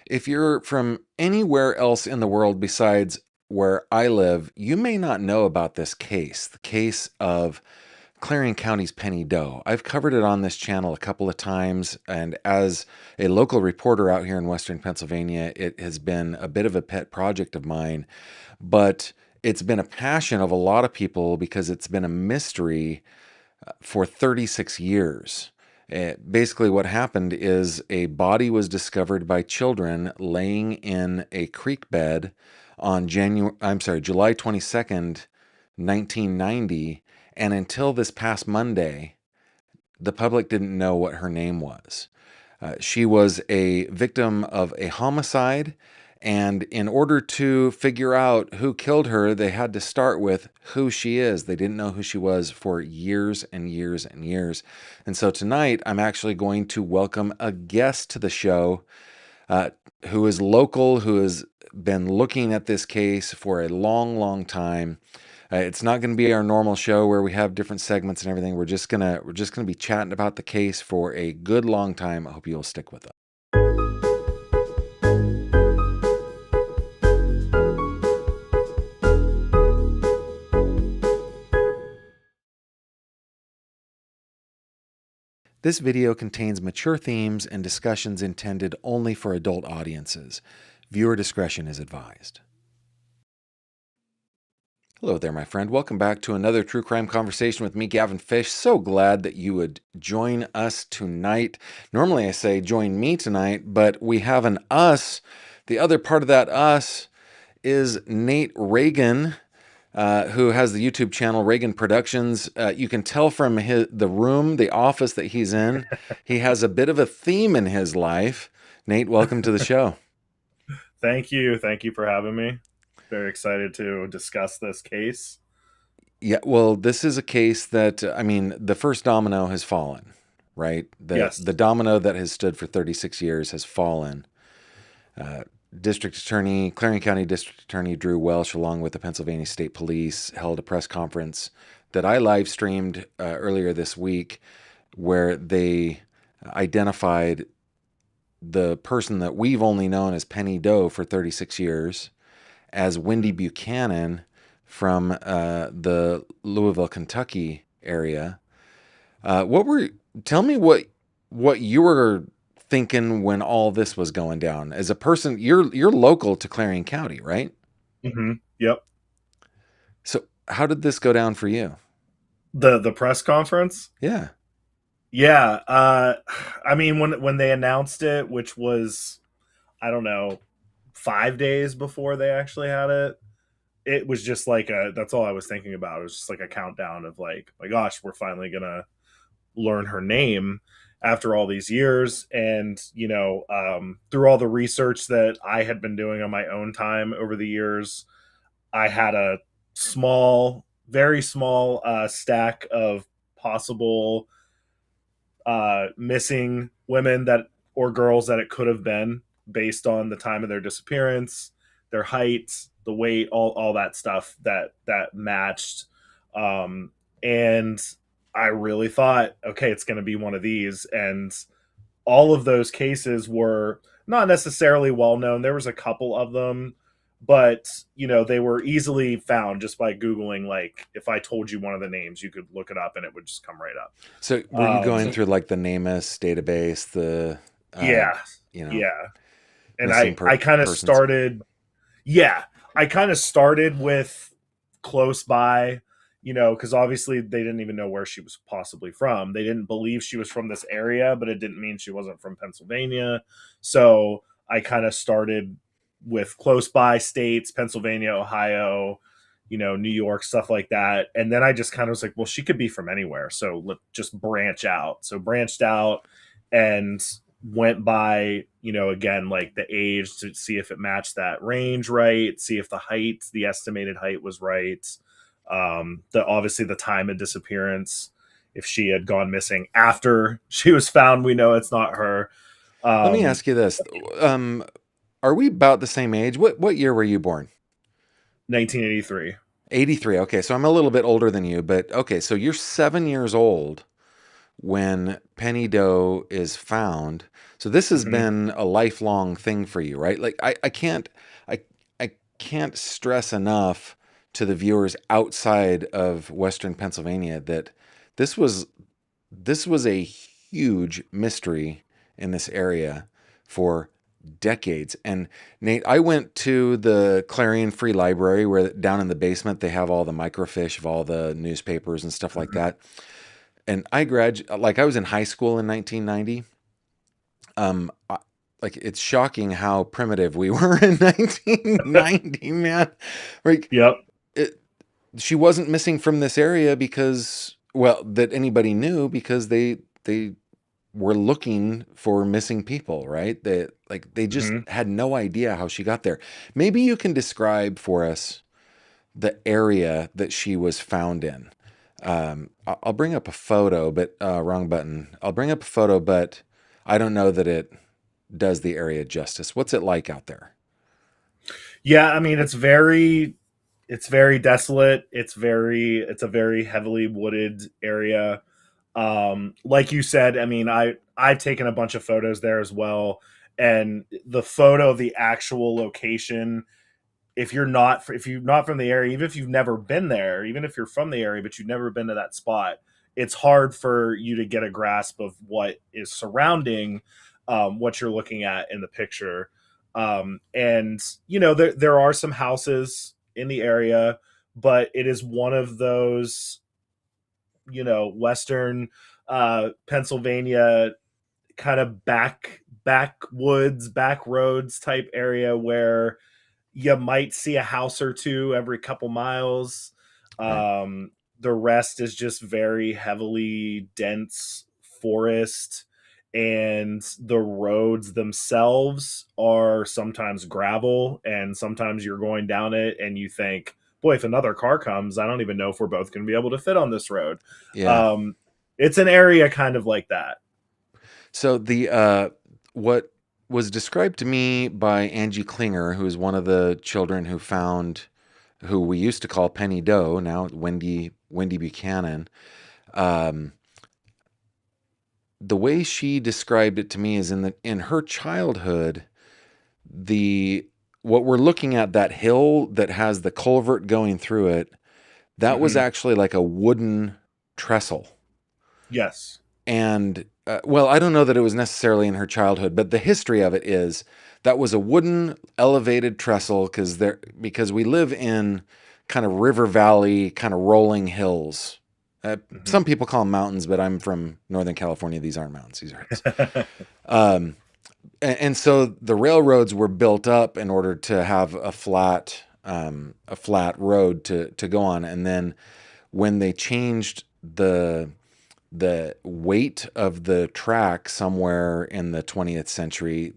If you're from anywhere else in the world besides where I live, you may not know about this case, the case of Clarion County's Penny Doe. I've covered it on this channel a couple of times, and as a local reporter out here in Western Pennsylvania, it has been a bit of a pet project of mine, but it's been a passion of a lot of people because it's been a mystery for 36 years. Basically, what happened is a body was discovered by children laying in a creek bed on July 22nd, 1990, and until this past Monday, the public didn't know what her name was. She was a victim of a homicide, and in order to figure out who killed her, they had to start with who she is. They didn't know who she was for years and years and years. And so tonight, I'm actually going to welcome a guest to the show uh, who is local, who has been looking at this case for a long, long time. It's not going to be our normal show where we have different segments and everything. We're just gonna be chatting about the case for a good long time. I hope you'll stick with us. This video contains mature themes and discussions intended only for adult audiences. Viewer discretion is advised. Hello there, my friend. Welcome back to another true crime conversation with me, Gavin Fish. So glad that you would join us tonight. Normally I say join me tonight, but we have an us. The other part of that us is Nate Reagan, who has the YouTube channel Reagan Productions. You can tell from the office that he's in, he has a bit of a theme in his life. Nate, welcome to the show. Thank you. Thank you for having me. Very excited to discuss this case. Yeah, well, this is a case that, I mean, the first domino has fallen, right? The Yes. domino that has stood for 36 years has fallen. Uh, Clarion County District Attorney Drew Welsh, along with the Pennsylvania State Police, held a press conference that I live streamed earlier this week, where they identified the person that we've only known as Penny Doe for 36 years as Windy Mhm. Buchanan from the Louisville, Kentucky area. What were Tell me what you were thinking when all this was going down? As a person, you're local to Clarion County, right? Yep. So how did this go down for you? The press conference. Yeah. Yeah. I mean, when they announced it, which was, I don't know, 5 days before they actually had it, it was just like that's all I was thinking about. It was just like a countdown of like, my gosh, we're finally gonna learn her name after all these years. And through all the research that I had been doing on my own time over the years, I had a very small stack of possible missing women that or girls that it could have been based on the time of their disappearance, their height, the weight, all that stuff that matched. And I really thought, okay, it's going to be one of these. And all of those cases were not necessarily well known. There was a couple of them, but they were easily found just by googling. Like, if I told you one of the names, you could look it up and it would just come right up. So were you going through like the NamUs database, the uh, Yeah, you know, yeah. And missing I kind of persons? started, yeah, I kind of started with close by, because obviously they didn't even know where she was possibly from. They didn't believe she was from this area, but it didn't mean she wasn't from Pennsylvania. So I kind of started with close by states, Pennsylvania, Ohio, New York, stuff like that. And then I just kind of was like, well, she could be from anywhere. So let just branch out. So branched out and went by, again, like the age to see if it matched that range right, see if the estimated height was right. Obviously the time of disappearance, if she had gone missing after she was found, we know it's not her. Let me um ask you this. Um, are we about the same age? What year were you born? 1983. 83. Okay, so I'm a little bit older than you, but okay, so you're 7 years old when Penny Doe is found. So this has Hmm. been a lifelong thing for you, right? Like I I can't stress enough to the viewers outside of Western Pennsylvania that this was this was a huge mystery in this area for decades. And Nate, I went to the Clarion Free Library where down in the basement they have all the microfiche of all the newspapers and stuff like Hmm. that. And I was in high school in 1990. Um, I, like it's shocking how primitive we were in 1990, man. Like Yep. it, she wasn't missing from this area because, well, that anybody knew because they were looking for missing people, right? They just Hmm. had no idea how she got there. Maybe you can describe for us the area that she was found in. I'll bring up a photo, but wrong button. I'll bring up a photo, but I don't know that it does the area justice. What's it like out there? Yeah, I mean it's very desolate. It's a very heavily wooded area. Like you said, I mean, I've taken a bunch of photos there as well, and the photo of the actual location, if you're not from the area, even if you've never been there, even if you're from the area but you've never been to that spot, it's hard for you to get a grasp of what is surrounding what you're looking at in the picture. And there are some houses in the area, but it is one of those western Pennsylvania kind of backwoods, back roads type area where you might see a house or two every couple miles. Right. The rest is just very heavily dense forest, and the roads themselves are sometimes gravel, and sometimes you're going down it and you think, boy, if another car comes, I don't even know if we're both going to be able to fit on this road. Yeah. Um, it's an area kind of like that. So the what was described to me by Angie Klinger, who is one of the children who found who we used to call Penny Doe, now Windy Buchanan. Um, the way she described it to me is in her childhood, the what we're looking at, that hill that has the culvert going through it, that was Hmm. actually like a wooden trestle. Yes. And well, I don't know that it was necessarily in her childhood, but the history of it is that was a wooden elevated trestle because we live in kind of river valley, kind of rolling hills. Hmm. Some people call them mountains, but I'm from Northern California. These aren't mountains; these are hills. Um, and so the railroads were built up in order to have a flat road to go on. And then when they changed the weight of the track somewhere in the 20th century,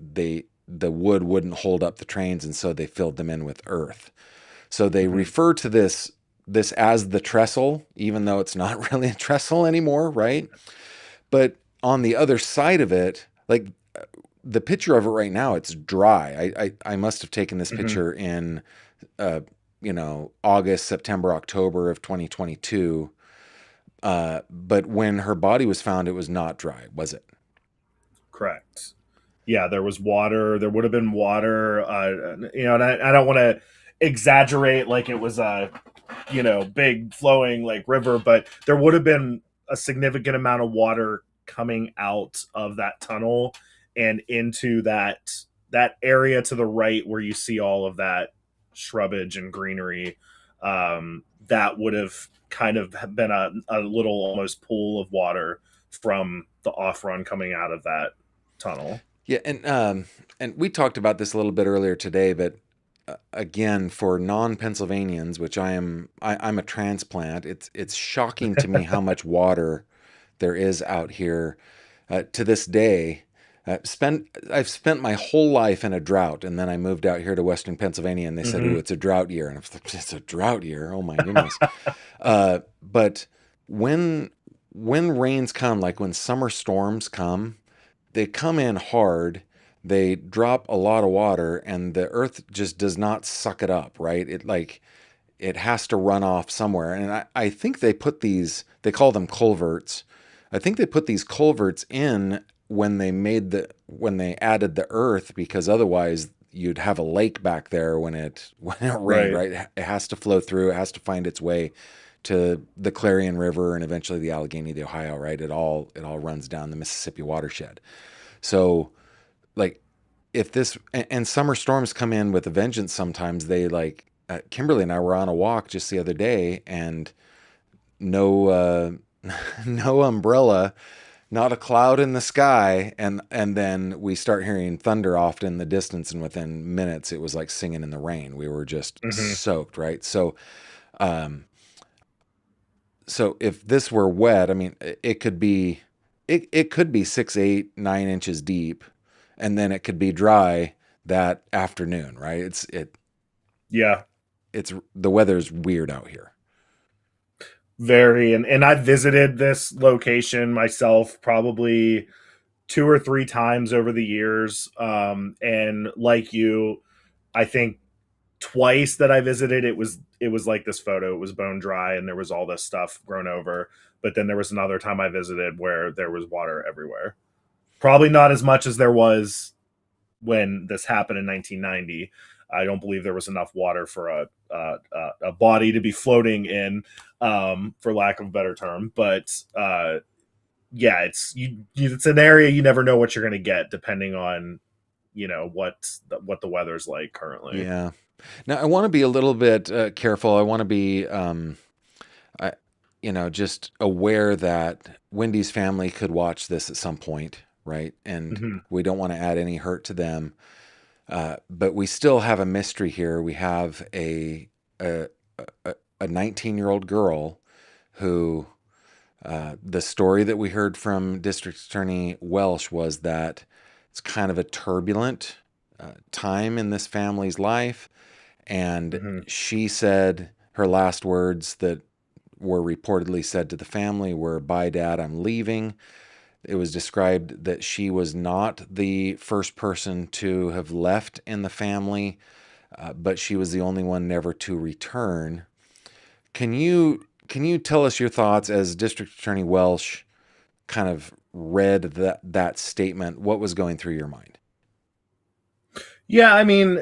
the wood wouldn't hold up the trains, and so they filled them in with earth. So they Hmm. refer to this as the trestle, even though it's not really a trestle anymore, right? But on the other side of it, like the picture of it right now, it's dry. I must have taken this Hmm. picture in uh, August, September, October of 2022. But when her body was found, it was not dry, was it? Correct. Yeah, there was water. There would have been water. And I don't want to exaggerate like it was a big flowing like river, but there would have been a significant amount of water coming out of that tunnel and into that area to the right where you see all of that shrubbage and greenery. That would have kind of been a little almost pool of water from the off run coming out of that tunnel. Yeah, and we talked about this a little bit earlier today, but again, for non-Pennsylvanians, which I'm a transplant. It's shocking to me how much water there is out here to this day. I've spent my whole life in a drought, and then I moved out here to Western Pennsylvania, and they said, "Oh, Hmm. it's a drought year," and I was like, "It's a drought year? Oh my goodness!" But when when rains come, like when summer storms come, they come in hard. They drop a lot of water, and the earth just does not suck it up, right? It has to run off somewhere. And I think they put these, they call them culverts, I think they put these culverts in when they added the earth, because otherwise you'd have a lake back there when it rained, Right. right? It has to flow through, it has to find its way to the Clarion River and eventually the Allegheny, the Ohio, right? It all runs down the Mississippi watershed. So like if this and summer storms come in with a vengeance sometimes. They like Kimberly and I were on a walk just the other day, and no no umbrella, not a cloud in the sky, and then we start hearing thunder off in the distance, and within minutes it was like singing in the rain. We were just Hmm. soaked, right? Um so if this were wet, I mean, it could be 6, 8, 9 inches deep, and then it could be dry that afternoon, right? Yeah. It's the weather's weird out here. Very. And I've visited this location myself probably two or three times over the years. And like you, I think twice that I visited, it was like this photo. It was bone dry and there was all this stuff grown over. But then there was another time I visited where there was water everywhere. Probably not as much as there was when this happened in 1990. I don't believe there was enough water for a body to be floating in, for lack of a better term. But yeah, it's an area you never know what you're going to get depending on what the weather's like currently. Yeah. Now I want to be a little bit careful. I want to be, I, just aware that Wendy's family could watch this at some point, right? And Hmm. we don't want to add any hurt to them. But we still have a mystery here. We have a, a 19-year-old girl who, the story that we heard from District Attorney Welsh was that it's kind of a turbulent time in this family's life. And Hmm. she said her last words that were reportedly said to the family were, "Bye, Dad, I'm leaving." It was described that she was not the first person to have left in the family, but she was the only one never to return. Can you tell us your thoughts as District Attorney Welsh kind of read that statement? What was going through your mind? Yeah, I mean,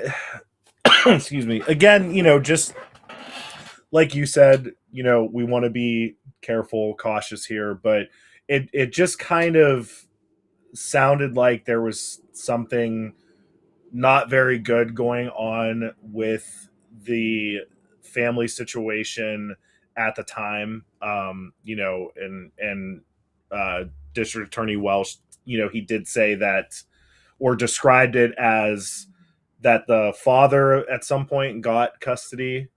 excuse me. Again, just like you said, we want to be careful, cautious here, but it just kind of sounded like there was something not very good going on with the family situation at the time. And uh, District Attorney Welsh, he did say that, or described it as, that the father at some point got custody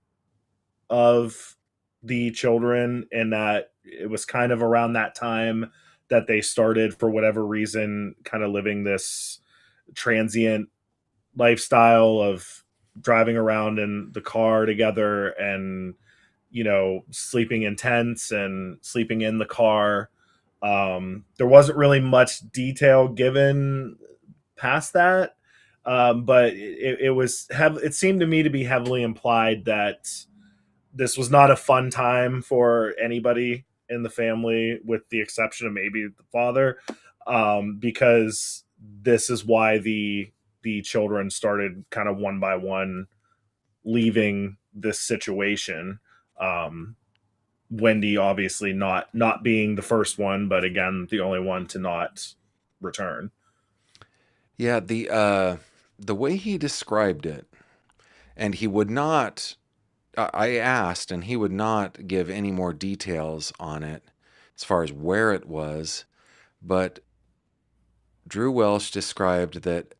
of the children, and that it was kind of around that time that they started, for whatever reason, kind of living this transient lifestyle of driving around in the car together, and sleeping in tents and sleeping in the car. There wasn't really much detail given past that, but it seemed to me to be heavily implied that this was not a fun time for anybody in the family, with the exception of maybe the father, because this is why the children started kind of one by one leaving this situation. Um, Wendy obviously not being the first one, but again the only one to not return. Yeah, the way he described it, and he would not. I asked, and he would not give any more details on it as far as where it was. But Drew Welsh described that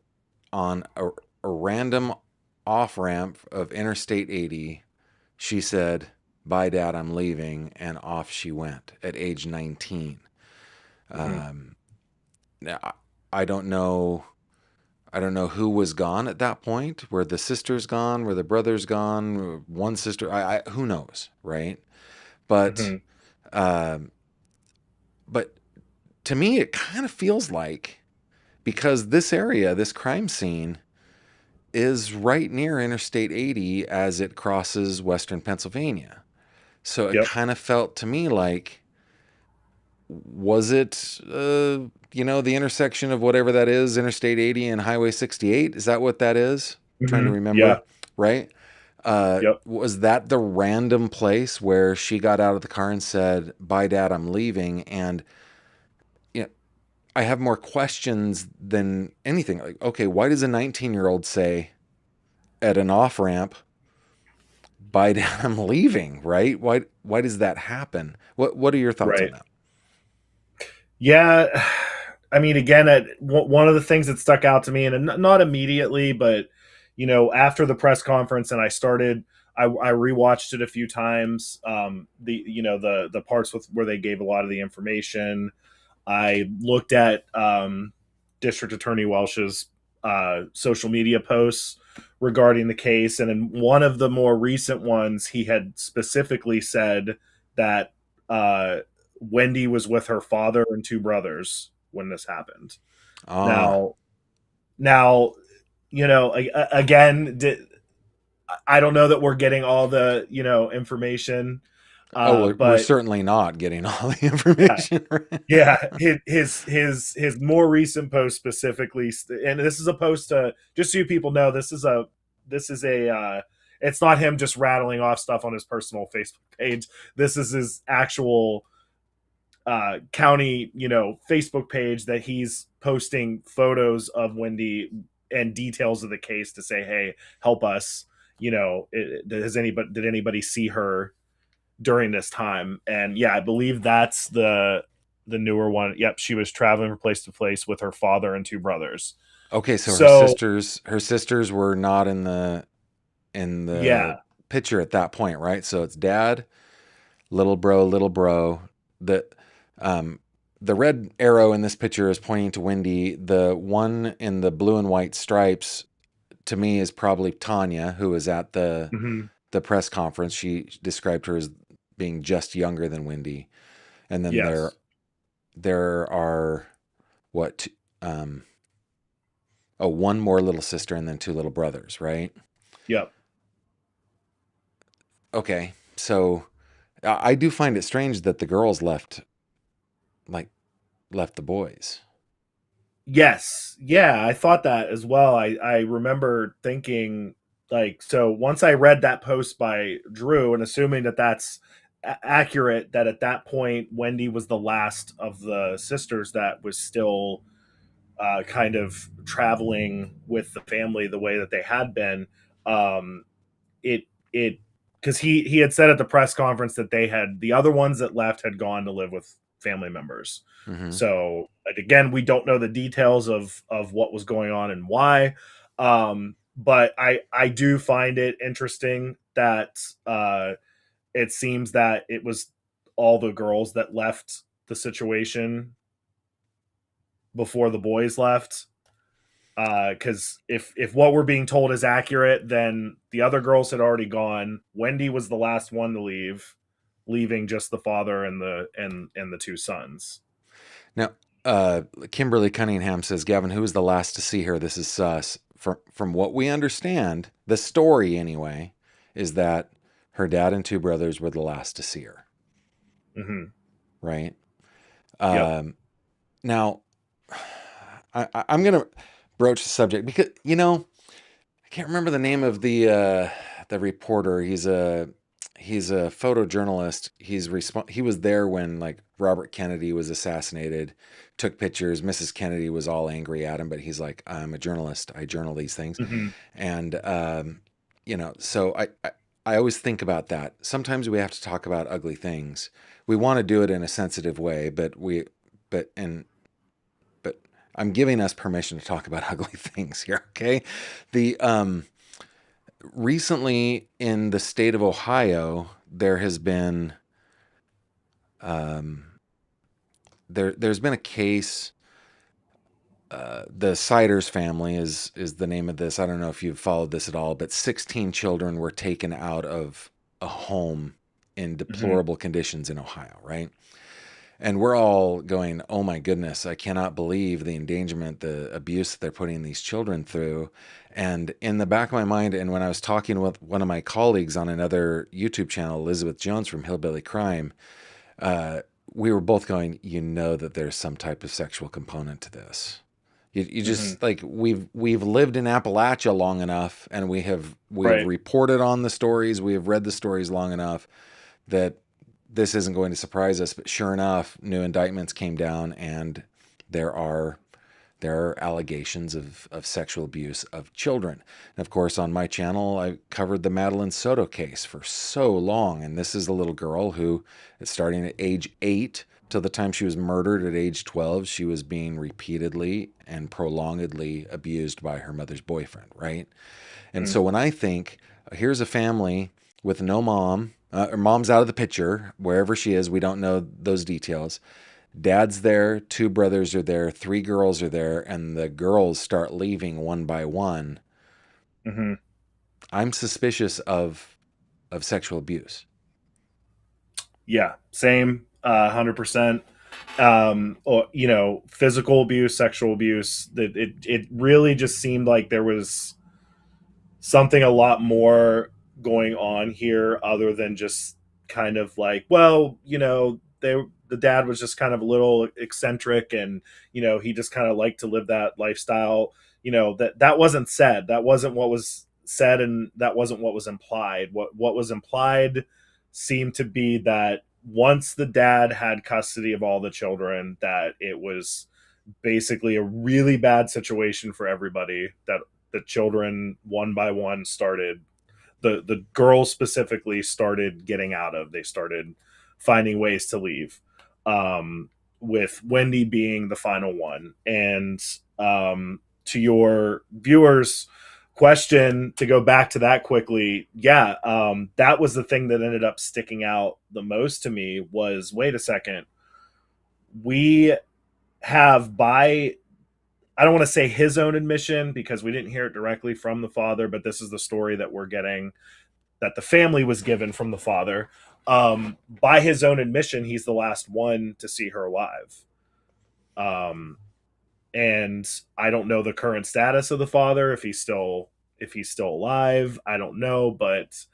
on a random off ramp of Interstate 80, she said, "Bye, Dad, I'm leaving," and off she went at age 19. Hmm. Um, Now, I don't know. I don't know who was gone at that point. Were the sisters gone? Were the brothers gone? One sister? Who knows, right? But, Hmm. um, but to me, it kind of feels like, because this area, this crime scene, is right near Interstate 80 as it crosses Western Pennsylvania. So it Yep. kind of felt to me like Was it, the intersection of whatever that is, Interstate 80 and Highway 68? Is that what that is? Trying to Yeah. remember, right? Yep. Was that the random place where she got out of the car and said, "Bye, Dad, I'm leaving"? And you know, I have more questions than anything. Like, okay, why does a 19-year-old say at an off ramp, "Bye, Dad, I'm leaving"? Right? Why does that happen? What are your thoughts on Right. that? Yeah. I mean, again, one of the things that stuck out to me, and not immediately, but after the press conference, and I rewatched it a few times. The parts where they gave a lot of the information. I looked at District Attorney Welsh's social media posts regarding the case, and in one of the more recent ones, he had specifically said that Wendy was with her father and two brothers when this happened. Ah, Now, now, again, I don't know that we're getting all the information, oh, we're but certainly not getting all the yeah, information. Right? yeah, his more recent post specifically, and this is a post to just so you people know, this is a it's not him just rattling off stuff on his personal Facebook page. This is his actual county, Facebook page that he's posting photos of Wendy and details of the case to say, hey, help us. Did anybody see her during this time? And yeah, I believe that's the newer one. Yep, she was traveling from place to place with her father and two brothers. Okay, so So her sisters were not in the yeah. picture at that point, right? So it's dad, little bro. The um the red arrow in this picture is pointing to Wendy. The one in the blue and white stripes to me is probably Tanya, who was at Hmm. the press conference. She described her as being just younger than Wendy. And then there Yes. there are what one more little sister and then two little brothers, right? Yep. Okay. So I do find it strange that the girls like left the boys. Yes. Yeah, I thought that as well. I remember thinking, like, so once I read that post by Drew and assuming that that's accurate, that at that point Wendy was the last of the sisters that was still kind of traveling with the family the way that they had been. Um, it because he had said at the press conference that the other ones that left had gone to live with family members. Hmm. So like, again, we don't know the details of what was going on and why. But I do find it interesting that it seems that it was all the girls that left the situation before the boys left. Because if what we're being told is accurate, then the other girls had already gone. Wendy was the last one to leave, leaving just the father and the two sons. Now, Kimberly Cunningham says, Gavin, who was the last to see her? This is sus. From what we understand, the story anyway, is that her dad and two brothers were the last to see her, Hmm. right? Yep. Um, now, I'm going to broach the subject because, I can't remember the name of the reporter. He's a photojournalist. He was there when like Robert Kennedy was assassinated, took pictures. Mrs. Kennedy was all angry at him, but he's like, I'm a journalist. I journal these things, Hmm. and so I always think about that. Sometimes we have to talk about ugly things. We want to do it in a sensitive way, but and but I'm giving us permission to talk about ugly things here. Okay, the recently in the state of Ohio, there has been um, there's been a case. The Siders family is the name of this. I don't know if you've followed this at all, but 16 children were taken out of a home in Hmm. deplorable conditions in Ohio, right? And we're all going, oh my goodness, I cannot believe the endangerment, the abuse that they're putting these children through. And in the back of my mind, and when I was talking with one of my colleagues on another YouTube channel, Elizabeth Jones from Hillbilly Crime, we were both going, you know, that there's some type of sexual component to this. You Hmm. just like we've lived in Appalachia long enough, and we've Right. reported on the stories, we have read the stories long enough that this isn't going to surprise us. But sure enough, new indictments came down, and there are there are allegations of sexual abuse of children. And of course, on my channel, I covered the Madeline Soto case for so long. And this is a little girl who, starting at age 8 till the time she was murdered at age 12, she was being repeatedly and prolongedly abused by her mother's boyfriend, right? And Mm. so when I think, here's a family with no mom, or mom's out of the picture, wherever she is, we don't know those details. Dad's there, two brothers are there, three girls are there, and the girls start leaving one by one. Hmm. I'm suspicious of sexual abuse. Yeah, same, 100%. Or physical abuse, sexual abuse. It really just seemed like there was something a lot more going on here other than just kind of like, well, the dad was just kind of a little eccentric, and he just kind of liked to live that lifestyle. That wasn't said. That wasn't what was said, and that wasn't what was implied. What was implied seemed to be that once the dad had custody of all the children, that it was basically a really bad situation for everybody, that the children one by one started, the girls specifically started getting out of, they started finding ways to leave, um, with Wendy being the final one. And to your viewers question, to go back to that quickly, yeah, that was the thing that ended up sticking out the most to me was, wait a second, we have, by, I don't want to say his own admission because we didn't hear it directly from the father, but this is the story that we're getting, that the family was given from the father. By his own admission, he's the last one to see her alive. Um, and I don't know the current status of the father, if he's still alive. I don't know, but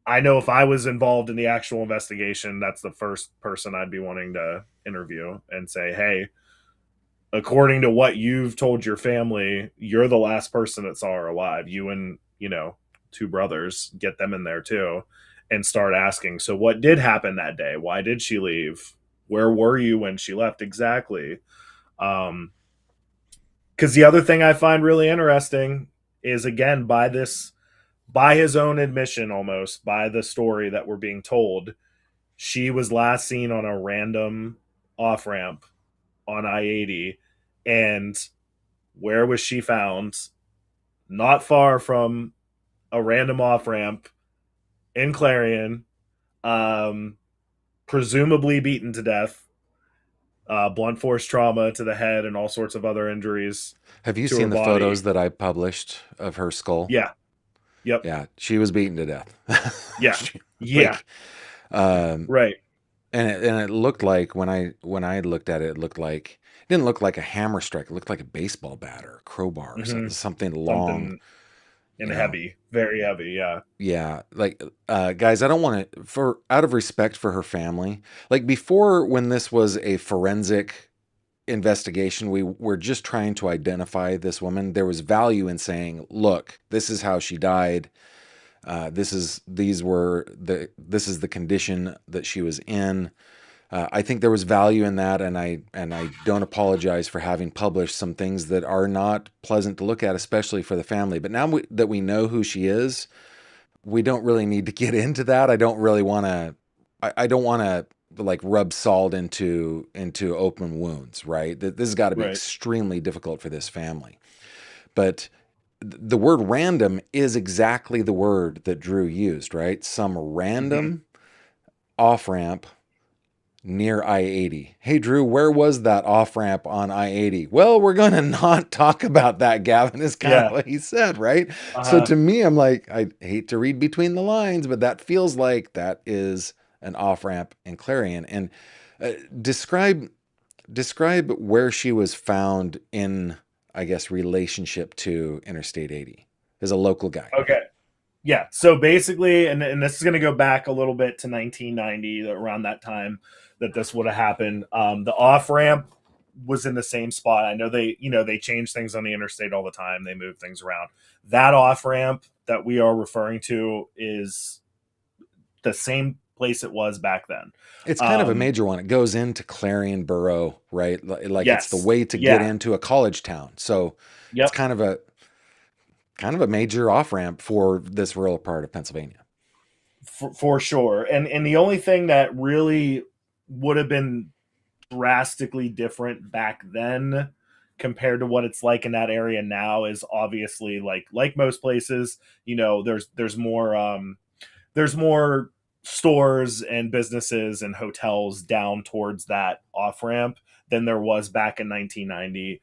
I know if I was involved in the actual investigation, that's the first person I'd be wanting to interview and say, hey, according to what you've told your family, you're the last person that saw her alive. You and, two brothers, get them in there too, and start asking, so what did happen that day? Why did she leave? Where were you when she left exactly? Um, because the other thing I find really interesting is, again, by his own admission, almost by the story that we're being told, she was last seen on a random off ramp on I-80. And where was she found? Not far from a random off ramp in Clarion, um, presumably beaten to death, blunt force trauma to the head, and all sorts of other injuries Have you to her seen the photos body. that I published of her skull? Yeah. Yep. Yeah, she was beaten to death. Yeah. Yeah. Like, um, Right. and it looked like when I looked at it, it looked like it didn't look like a hammer strike. It looked like a baseball bat or a crowbar or Hmm. something long. Something You in know, heavy, very heavy. Yeah. yeah. Like, guys, I don't want to, for out of respect for her family. Like before, when this was a forensic investigation, we were just trying to identify this woman. There was value in saying, look, this is how she died. This is the condition that she was in. I think there was value in that, and I don't apologize for having published some things that are not pleasant to look at, especially for the family. But now that we know who she is, we don't really need to get into that. I don't really want to. I don't want to like rub salt into open wounds, right? This has got to be Right. extremely difficult for this family. But the word random is exactly the word that Drew used, right? Some Hmm. random off ramp near I-80. Hey, Drew, where was that off ramp on I-80? Well, we're going to not talk about that, Gavin, is kind of Yeah. what he said, right? Uh So huh. to me, I'm like, I hate to read between the lines, but that feels like that is an off ramp in Clarion. And uh, describe describe where she was found in, I guess, relationship to Interstate 80 as a local guy. Okay. Yeah. So basically, and this is going to go back a little bit to 1990, around that time that this would have happened. The off ramp was in the same spot. I know they change things on the interstate all the time. They move things around. That off ramp that we are referring to is the same place it was back then. It's kind of a Um, major one. It goes into Clarion Borough, right? Like it's the yes. way to get Yeah. into a college town. So it's Yep. kind of a major off ramp for this rural part of Pennsylvania. For sure. And the only thing that really would have been drastically different back then compared to what it's like in that area now is obviously like most places, there's more stores and businesses and hotels down towards that off ramp than there was back in 1990.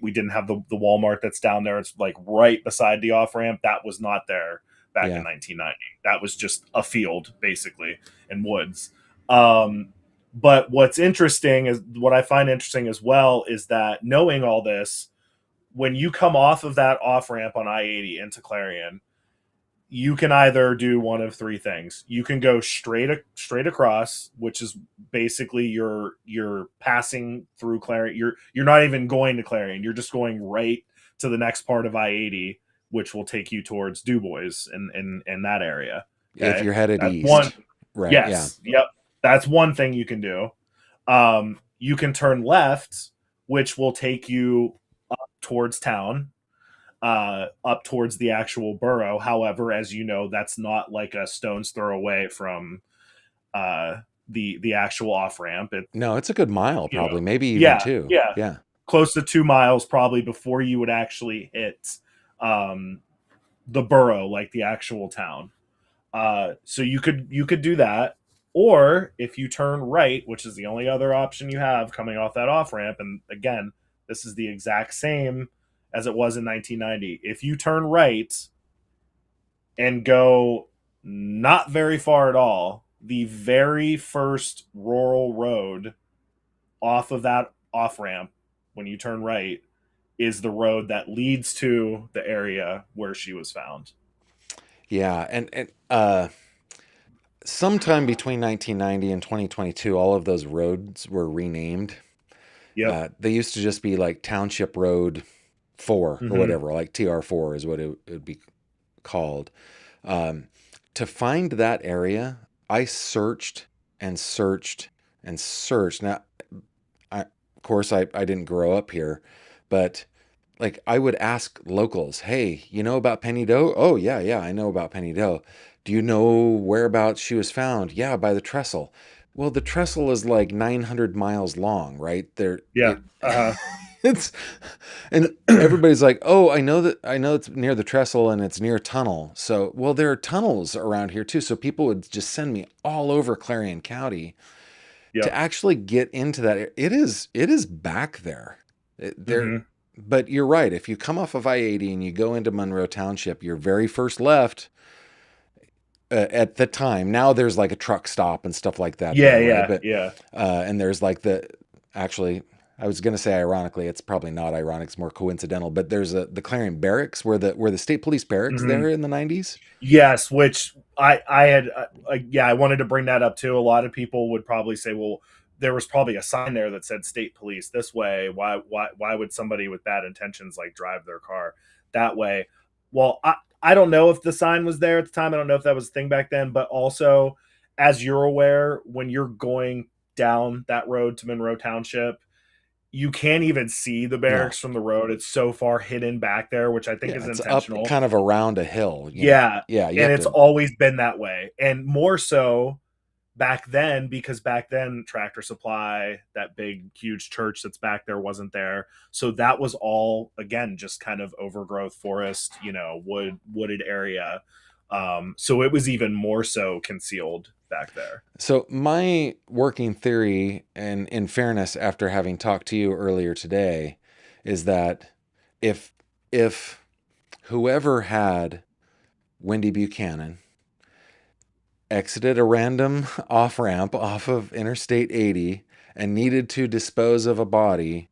We didn't have the Walmart that's down there. It's like right beside the off ramp. That was not there back in Yeah. 1990. That was just a field basically and woods. But what's interesting is what I find interesting as well is that knowing all this, when you come off of that off ramp on I-80 into Clarion, you can either do one of three things. You can go straight across, which is basically you're passing through Clarion. You're not even going to Clarion. You're just going right to the next part of I-80, which will take you towards Du Bois in that area. If Okay, you're headed that's one. east, right? Yeah. Yes, yep, that's one thing you can do. You can turn left, which will take you up towards town, up towards the actual borough. However, as you know, that's not like a stone's throw away from the actual off ramp. It No, it's a good mile, you know, probably, maybe even yeah, two. yeah, Yeah. close to 2 miles probably before you would actually hit um, the borough, like the actual town. So you could do that, or if you turn right, which is the only other option you have coming off that off ramp, and again, this is the exact same as it was in 1990. If you turn right and go not very far at all, the very first rural road off of that off ramp, when you turn right, is the road that leads to the area where she was found. Yeah. And sometime between 1990 and 2022, all of those roads were renamed. Yep. They used to just be like Township Road 4 or Mm-hmm. whatever, like TR4 is what it would be called. Um, to find that area, I searched and searched and searched. Now, of course, I didn't grow up here, but like I would ask locals, "Hey, you know about Penny Doe?" "Oh yeah, yeah, I know about Penny Doe." "Do you know whereabouts she was found?" "Yeah, by the trestle." Well, the trestle is like 900 miles long, right? There Yeah. it Uh it's and huh. everybody's like, "Oh, I know it's near the trestle and it's near a tunnel." So, well, there are tunnels around here too. So people would just send me all over Clarion County to Yep. actually get into that. It is back there. There, Mm-hmm. but you're right. If you come off of I-80 and you go into Monroe Township, your very first left at the time. Now there's like a truck stop and stuff like that Yeah. there, right? Yeah. But Yeah. and there's like actually. I was gonna say ironically, it's probably not ironic, it's more coincidental. But there's the Clarion Barracks where the state police barracks Mm-hmm. there in the 90s. Yes, which I had yeah, I wanted to bring that up too. A lot of people would probably say, well, there was probably a sign there that said state police this way. Why would somebody with bad intentions like drive their car that way? Well, I don't know if the sign was there at the time. I don't know if that was a thing back then, but also as you're aware, when you're going down that road to Monroe Township, you can't even see the No, barracks from the road. It's so far hidden back there, which I think yeah, is it's up intentional. kind of around a hill. Yeah, Yeah, you and have it's to. always been that way, and more so back then because back then Tractor Supply, that big huge church that's back there, wasn't there. So that was all again just kind of overgrowth forest, wooded area. So it was even more so concealed back there. So my working theory, and in fairness, after having talked to you earlier today, is that if if whoever had Windy Buchanan exited a random off ramp off of Interstate 80 and needed to dispose of a body,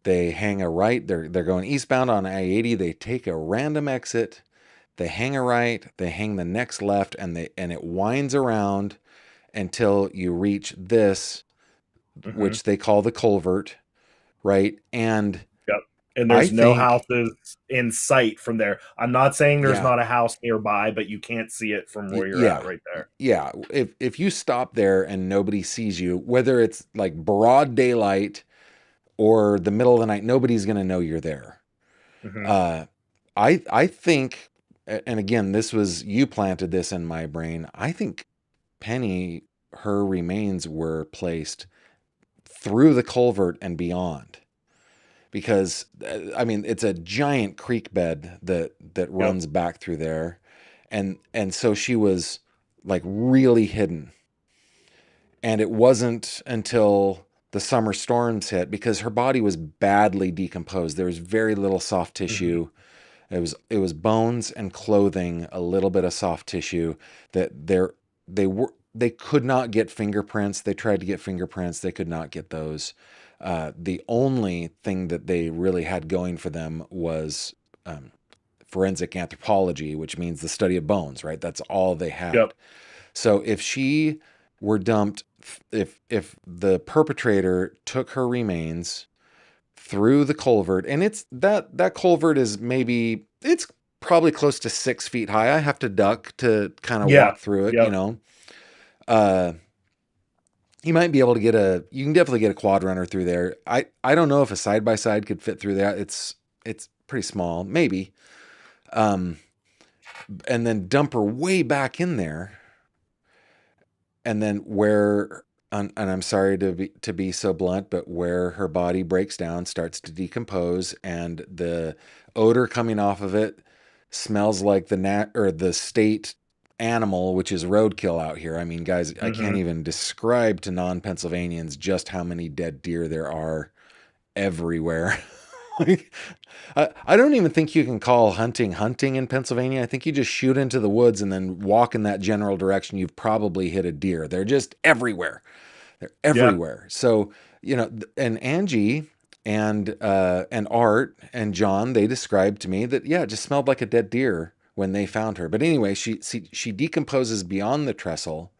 they hang a right. They're going eastbound on I-80. They take a random exit. they hang a right, they hang the next left, and it winds around until you reach this, Hmm. which they call the culvert, right? And Yep. And I there's no think, houses in sight from there. I'm not saying there's yeah, not a house nearby, but you can't see it from where you're at yeah, right there. yeah. If you stop there and nobody sees you, whether it's like broad daylight or the middle of the night, nobody's gonna know you're there. Hmm. Uh, I think, and again, this was you planted this in my brain. I think Penny, her remains were placed through the culvert and beyond, because I mean it's a giant creek bed that Yep. runs back through there, and so she was like really hidden, and it wasn't until the summer storms hit, because her body was badly decomposed. There was very little soft Hmm. tissue. It was bones and clothing, a little bit of soft tissue that they could not get fingerprints. They tried to get fingerprints, they could not get those. The only thing that they really had going for them was um, forensic anthropology, which means the study of bones. Right, that's all they had. Yep. So if she were dumped, if the perpetrator took her remains through the culvert, and it's that culvert is maybe it's probably close to 6 feet high. I have to duck to kind of Yeah. walk through it, you Yep. know. Uh, you might be able to you can definitely get a quad runner through there. I don't know if a side by side could fit through there. It's pretty small, maybe. Um, and then dump her way back in there, and then where and I'm sorry to be so blunt, but where her body breaks down, starts to decompose, and the odor coming off of it smells like the state animal, which is roadkill out here. I mean, guys, I can't Hmm. even describe to non-Pennsylvanians just how many dead deer there are everywhere. Like, I don't even think you can call hunting in Pennsylvania. I think you just shoot into the woods and then walk in that general direction. You've probably hit a deer. They're just everywhere. They're Yeah. everywhere. So, and Angie and Art and John, they described to me that, yeah, it just smelled like a dead deer when they found her. But anyway, she decomposes beyond the trestle,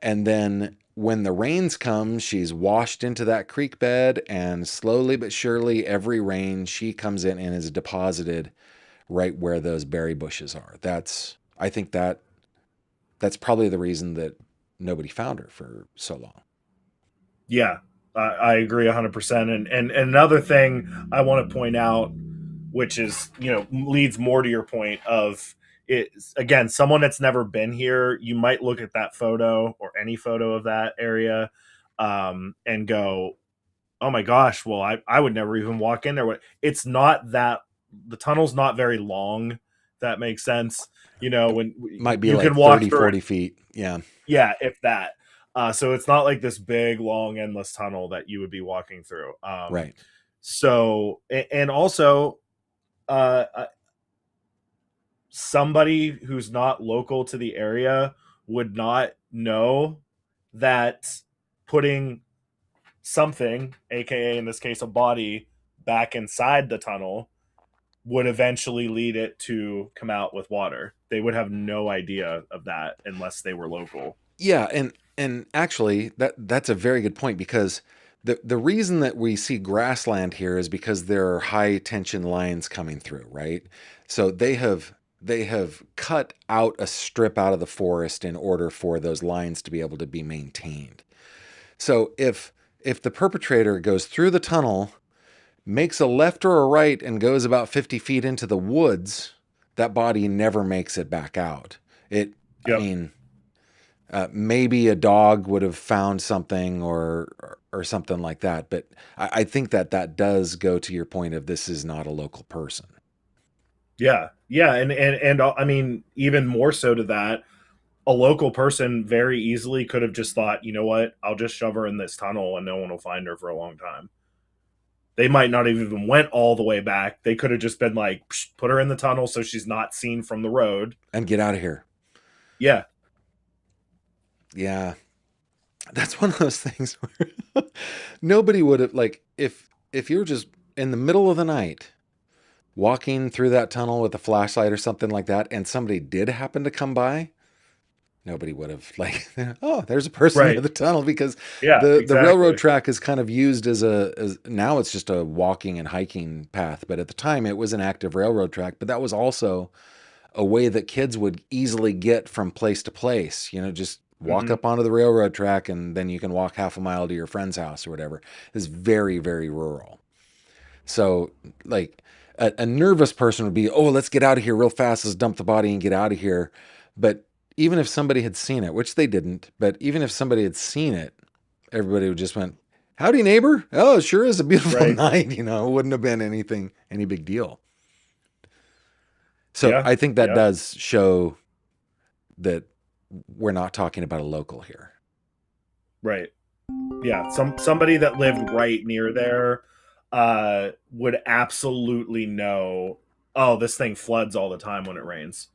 and then when the rains come, she's washed into that creek bed, and slowly but surely, every rain, she comes in and is deposited right where those berry bushes are. I think that's probably the reason that nobody found her for so long. Yeah. I agree 100%. And another thing I want to point out, which is, leads more to your point of it, again, someone that's never been here, you might look at that photo or any photo of that area, and go, oh my gosh, well, I would never even walk in there. It's not that the tunnel's not very long. If that makes sense. When Might be you like can walk 30, through it, 40 feet. Yeah, yeah, if that. So it's not like this big, long, endless tunnel that you would be walking through. right. So, and also, uh, somebody who's not local to the area would not know that putting something, aka in this case a body, back inside the tunnel would eventually lead it to come out with water. They would have no idea of that unless they were local. Yeah, and actually that's a very good point, because the reason that we see grassland here is because there are high tension lines coming through, right? So they have cut out a strip out of the forest in order for those lines to be able to be maintained. So if the perpetrator goes through the tunnel, makes a left or a right, and goes about 50 feet into the woods, that body never makes it back out. I Yep. mean, maybe a dog would have found something, or something like that. But I think that does go to your point of this is not a local person. Yeah. Yeah. And I mean, even more so to that, a local person very easily could have just thought, you know what, I'll just shove her in this tunnel and no one will find her for a long time. They might not have even went all the way back. They could have just been like, put her in the tunnel so she's not seen from the road. And get out of here. Yeah. Yeah, that's one of those things where nobody would have, like, if you're just in the middle of the night walking through that tunnel with a flashlight or something like that, and somebody did happen to come by, nobody would have like, oh, there's a person near Right. the tunnel, because Yeah, the railroad exactly. track is kind of used as now it's just a walking and hiking path, but at the time it was an active railroad track. But that was also a way that kids would easily get from place to place. Just walk Hmm. up onto the railroad track and then you can walk half a mile to your friend's house or whatever. It's very, very rural. So, like, a nervous person would be, oh, let's get out of here real fast. Let's dump the body and get out of here. But even if somebody had seen it, which they didn't, but even if somebody had seen it, everybody would just went, howdy, neighbor. Oh, it sure is a beautiful Right. night. It wouldn't have been any big deal. So Yeah. I think that Yeah. does show that we're not talking about a local here. Right. Yeah. Somebody that lived right near there would absolutely know, oh, this thing floods all the time when it rains.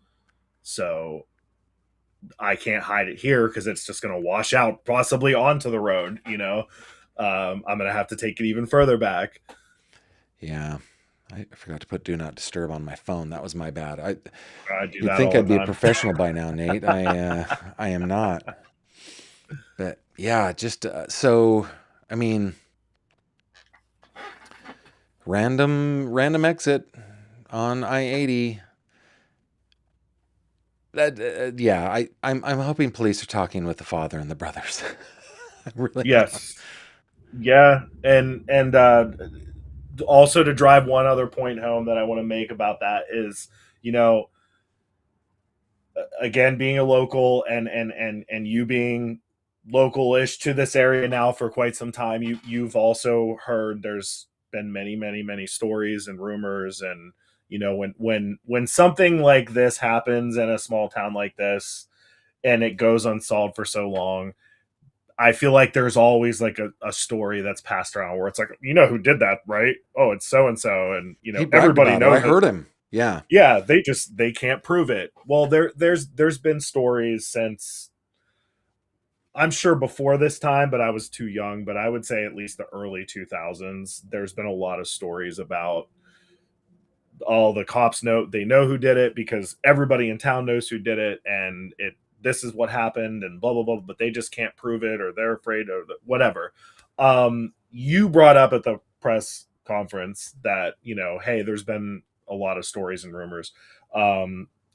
So I can't hide it here because it's just going to wash out possibly onto the road. I'm going to have to take it even further back. Yeah. I forgot to put do not disturb on my phone. That was my bad. I do You'd that think all I'd the be a time. professional by now, Nate. I am not. But yeah, just so I mean, random exit on I-80. That yeah, I'm hoping police are talking with the father and the brothers. I really am. Yes. Yeah. And also to drive one other point home that I want to make about that is, you know, again being a local and you being local-ish to this area now for quite some time, you've also heard there's been many stories and rumors, and when something like this happens in a small town like this and it goes unsolved for so long, I feel like there's always like a story that's passed around where it's like, who did that, right? Oh, it's so and so, and He bragged everybody about it. I knows it. heard him. Yeah. Yeah, they can't prove it. Well, there's been stories since, I'm sure before this time, but I was too young, but I would say at least the early 2000s, there's been a lot of stories about all the cops know who did it because everybody in town knows who did it, and this is what happened and blah blah blah, but they just can't prove it or they're afraid or whatever. You brought up at the press conference that, hey, there's been a lot of stories and rumors.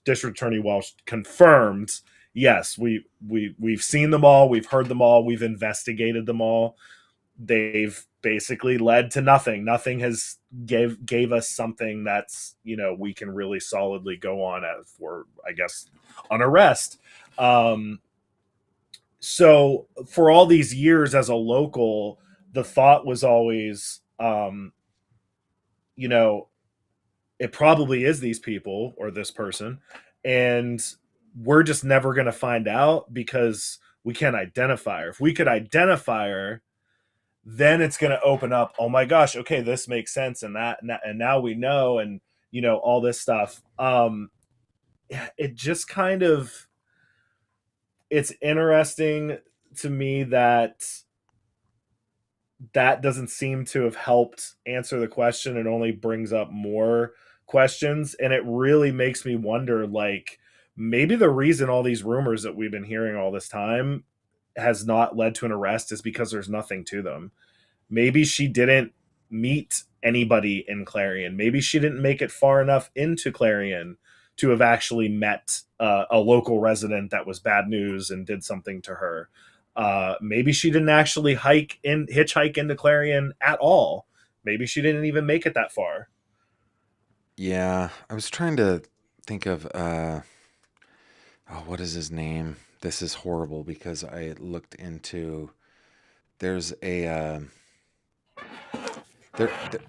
District Attorney Welsh confirmed, yes, we've seen them all, we've heard them all, we've investigated them all. They've basically led to nothing. Nothing has gave us something that's, we can really solidly go on at for, I guess, an arrest. So for all these years as a local, the thought was always, you know, it probably is these people or this person, and we're just never going to find out because we can't identify her. If we could identify her, then it's going to open up, oh my gosh, okay, this makes sense, and now we know, and all this stuff. It just kind of, it's interesting to me that that doesn't seem to have helped answer the question. It only brings up more questions, and it really makes me wonder, like, maybe the reason all these rumors that we've been hearing all this time has not led to an arrest is because there's nothing to them. Maybe she didn't meet anybody in Clarion. Maybe she didn't make it far enough into Clarion to have actually met a local resident that was bad news and did something to her. Maybe she didn't actually hitchhike into Clarion at all. Maybe she didn't even make it that far. Yeah. I was trying to think of oh, what is his name? This is horrible because I looked into there's a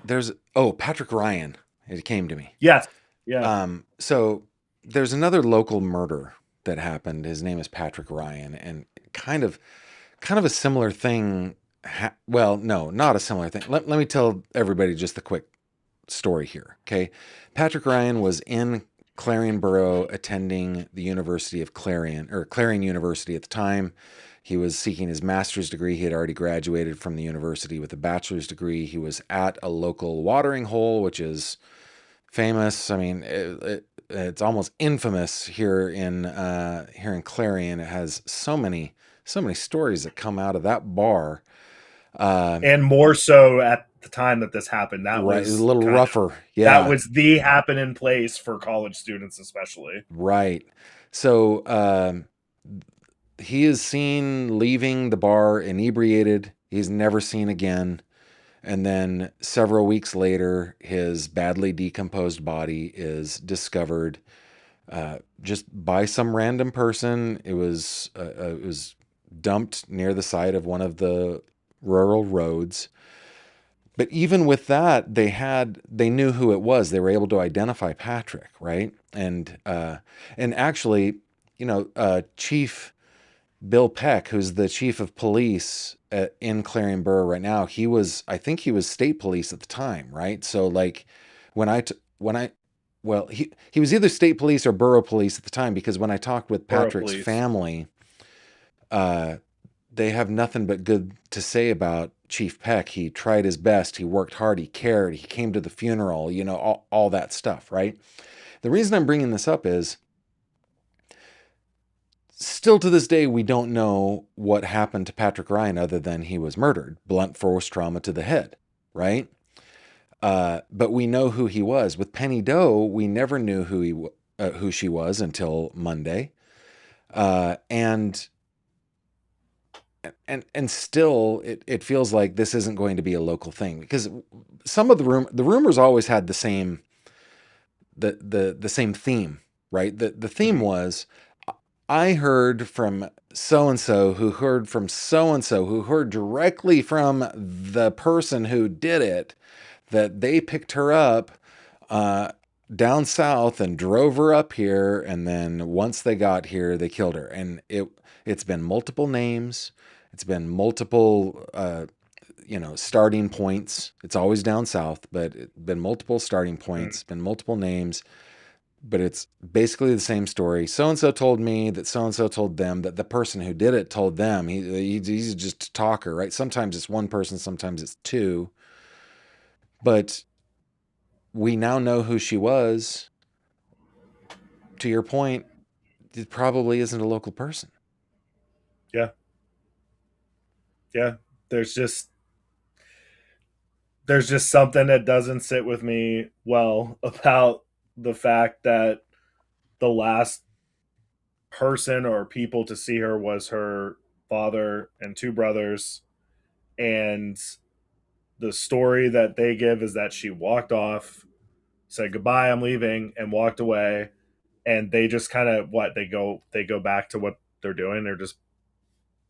there's oh, Patrick Ryan. It came to me. Yes. Yeah. So there's another local murder that happened. His name is Patrick Ryan, and kind of a similar thing. Well, no, not a similar thing. Let me tell everybody just the quick story here. Okay. Patrick Ryan was in Clarion Borough attending the University of Clarion, or Clarion University at the time. He was seeking his master's degree. He had already graduated from the university with a bachelor's degree. He was at a local watering hole, which is famous. I mean, it's almost infamous here in Clarion. It has so many stories that come out of that bar. Uh, And more so at the time that this happened. right, a little rougher. That Yeah, was the happening place for college students, especially. right. So he is seen leaving the bar inebriated. He's never seen again. And then several weeks later, his badly decomposed body is discovered just by some random person. It was dumped near the side of one of the rural roads. But even with that, they knew who it was. They were able to identify Patrick, right? And actually, Chief Bill Peck, who's the chief of police in Clarion Borough right now, I think he was state police at the time, right? So like when I, well, he was either state police or borough police at the time because when I talked with Borough Patrick's police. family, uh, they have nothing but good to say about Chief Peck. He tried his best. He worked hard. He cared. He came to the funeral, all that stuff, right? The reason I'm bringing this up is still to this day, we don't know what happened to Patrick Ryan other than he was murdered, blunt force trauma to the head, right? But we know who he was. With Penny Doe, we never knew who she was until Monday, and still, it feels like this isn't going to be a local thing because some of the rumors always had the same theme, right? The theme Mhm. was I heard from so and so who heard from so and so who heard directly from the person who did it that they picked her up uh, down south and drove her up here, and then once they got here, they killed her. And it's been multiple names, it's been multiple starting points. It's always down south, but it's been multiple starting Mm. points, been multiple names, but it's basically the same story. So and so told me that so and so told them that the person who did it told them. He's just a talker, right? Sometimes it's one person, sometimes it's two. But we now know who she was. To your point, it probably isn't a local person. Yeah, yeah. There's just there's just something that doesn't sit with me well about the fact that the last person or people to see her was her father and two brothers, and the story that they give is that she walked off, said goodbye, I'm leaving, and walked away. And they just kind of they go back to what they're doing. They're just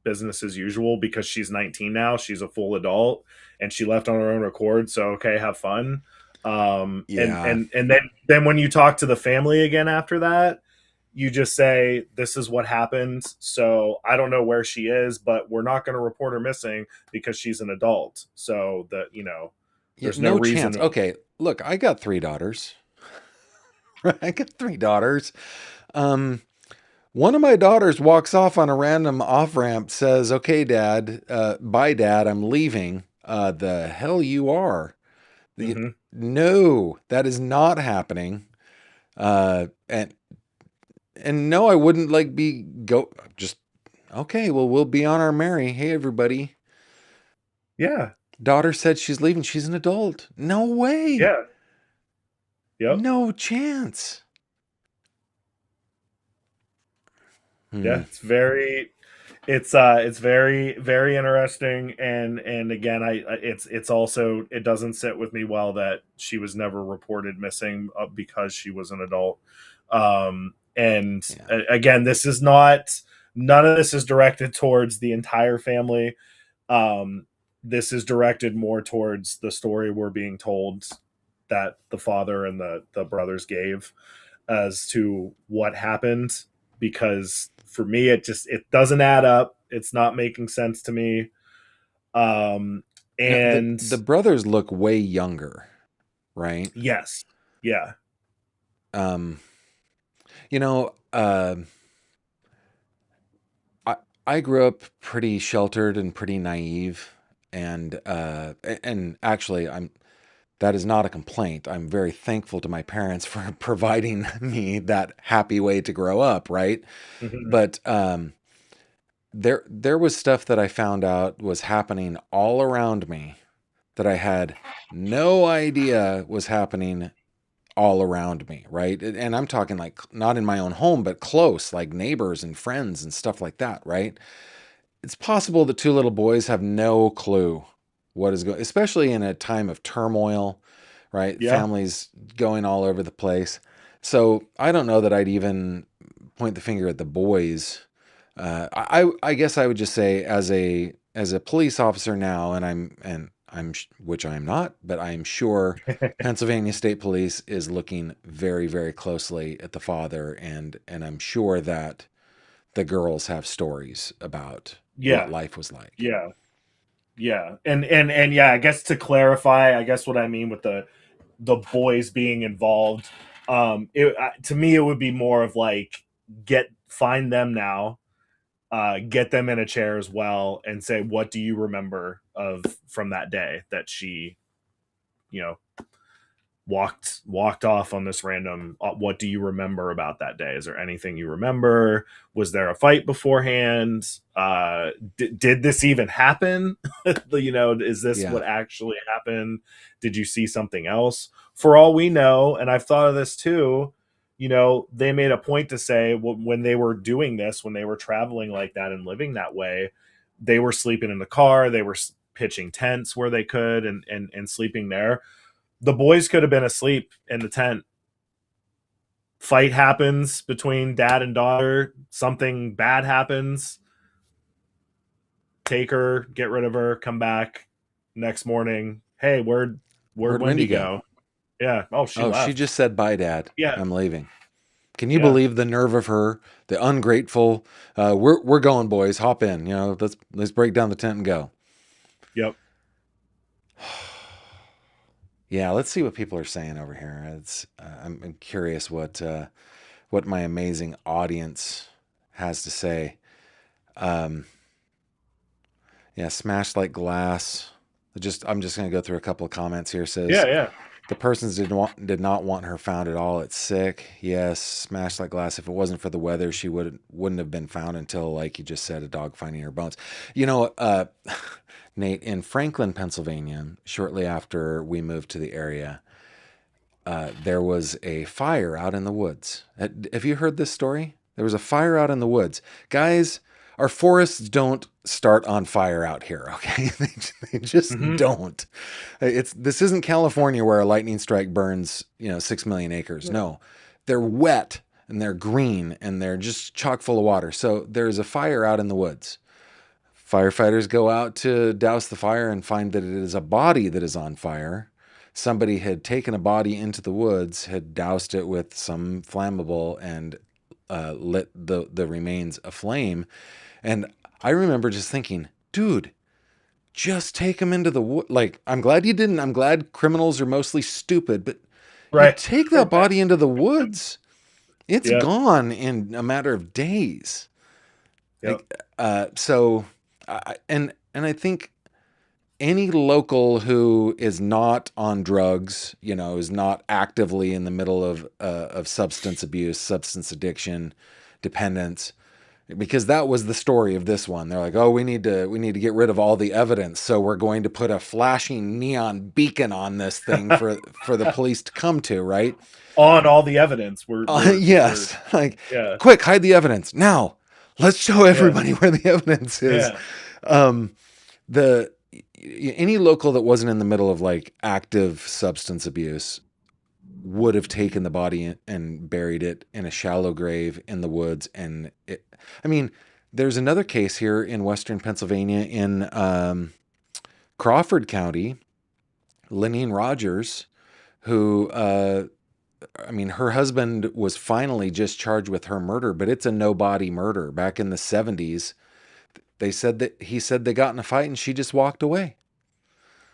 business as usual because she's 19 now. She's a full adult and she left on her own accord. So okay, have fun. And Yeah. then when you talk to the family again after that, you just say this is what happened. So I don't know where she is, but we're not going to report her missing because she's an adult. So that Yeah, there's no no chance. reason. Okay, look, I got three daughters. I got three daughters. Um, One of my daughters walks off on a random off ramp, says, "Okay, Dad, bye, Dad, I'm leaving." The hell you are. Hmm. No, that is not happening. And no, I wouldn't like be go just okay. Well, we'll be on our merry. Hey, everybody. Yeah. Daughter said she's leaving. She's an adult. No way. Yeah. Yep. No chance. Hmm. Yeah. It's very interesting, and again, it's also, it doesn't sit with me well that she was never reported missing because she was an adult. And Yeah. again, this is not none of this is directed towards the entire family. um this is directed more towards the story we're being told that the father and the brothers gave as to what happened, because for me it doesn't add up. It's not making sense to me. um The and brothers look way younger, right? yes, yeah. Um, you know, uh, I I grew up pretty sheltered and pretty naive, and actually, that is not a complaint. I'm very thankful to my parents for providing me that happy way to grow up, right? Mhm. But there was stuff that I found out was happening all around me that I had no idea was happening all around me, right? And I'm talking like not in my own home, but close, like neighbors and friends and stuff like that, right? It's possible that two little boys have no clue what is going, especially in a time of turmoil, right? Yeah. Families going all over the place. So I don't know that I'd even point the finger at the boys. I guess I would just say as a police officer now, and I'm which I am not, but I am sure Pennsylvania State Police is looking very very closely at the father, and I'm sure that the girls have stories about what Yeah. life was like. Yeah. Yeah. And yeah, I guess to clarify, I guess what I mean with the boys being involved, to me it would be more of like, get find them now, get them in a chair as well, and say, what do you remember of from that day that she, you know, walked off on this random, what do you remember about that day? Is there anything you remember? Was there a fight beforehand? Did this even happen? Is this Yeah. what actually happened? Did you see something else? For all we know, and I've thought of this too, they made a point to say, when they were doing this, when they were traveling like that and living that way, they were sleeping in the car, they were pitching tents where they could, and sleeping there. The boys could have been asleep in the tent. Fight happens between dad and daughter. Something bad happens. Take her, get rid of her, come back next morning. Hey, where'd Where'd Wendy Wendy go? go? Yeah. Oh, she Oh, she left. just said bye, Dad. Yeah. I'm leaving. Can you Yeah. believe the nerve of her? The ungrateful. We're going, boys. Hop in. Let's break down the tent and go. Yep. Yeah, let's see what people are saying over here. I'm curious what my amazing audience has to say. Um, yeah, smashed like glass. I'm just gonna go through a couple of comments here. It Yeah. says Yeah. the persons did not want her found at all. It's sick. Yes, smashed like glass. If it wasn't for the weather, she wouldn't have been found until, like you just said, a dog finding her bones. You know, Nate, in Franklin, Pennsylvania, shortly after we moved to the area, there was a fire out in the woods. Have you heard this story? There was a fire out in the woods. Guys, our forests don't start on fire out here, okay? They just Hmm. don't. This isn't California where a lightning strike burns, 6 million acres. Yeah. No. They're wet and they're green and they're just chock full of water. So there's a fire out in the woods. Firefighters go out to douse the fire and find that it is a body that is on fire. Somebody had taken a body into the woods, had doused it with some flammable, and lit the remains aflame. And I remember just thinking, dude, just take them into the wood. Like, I'm glad you didn't. I'm glad criminals are mostly stupid, but you Right. take that body into the woods, it's Yep. gone in a matter of days. Yep. Like, so, and I think any local who is not on drugs, is not actively in the middle of substance abuse, substance addiction, dependence, because that was the story of this one. They're like, oh, we need to get rid of all the evidence, so we're going to put a flashing neon beacon on this thing for the police to come to, right? On all the evidence, we're Yes, like, yeah. quick, hide the evidence now. Let's show Yeah. everybody where the evidence is. Yeah. Um, the any local that wasn't in the middle of like active substance abuse would have taken the body and buried it in a shallow grave in the woods. I mean, there's another case here in Western Pennsylvania in Crawford County, Lenine Rogers, who, I mean, her husband was finally just charged with her murder, but it's a no body murder. Back in the 70s, he said they got in a fight and she just walked away.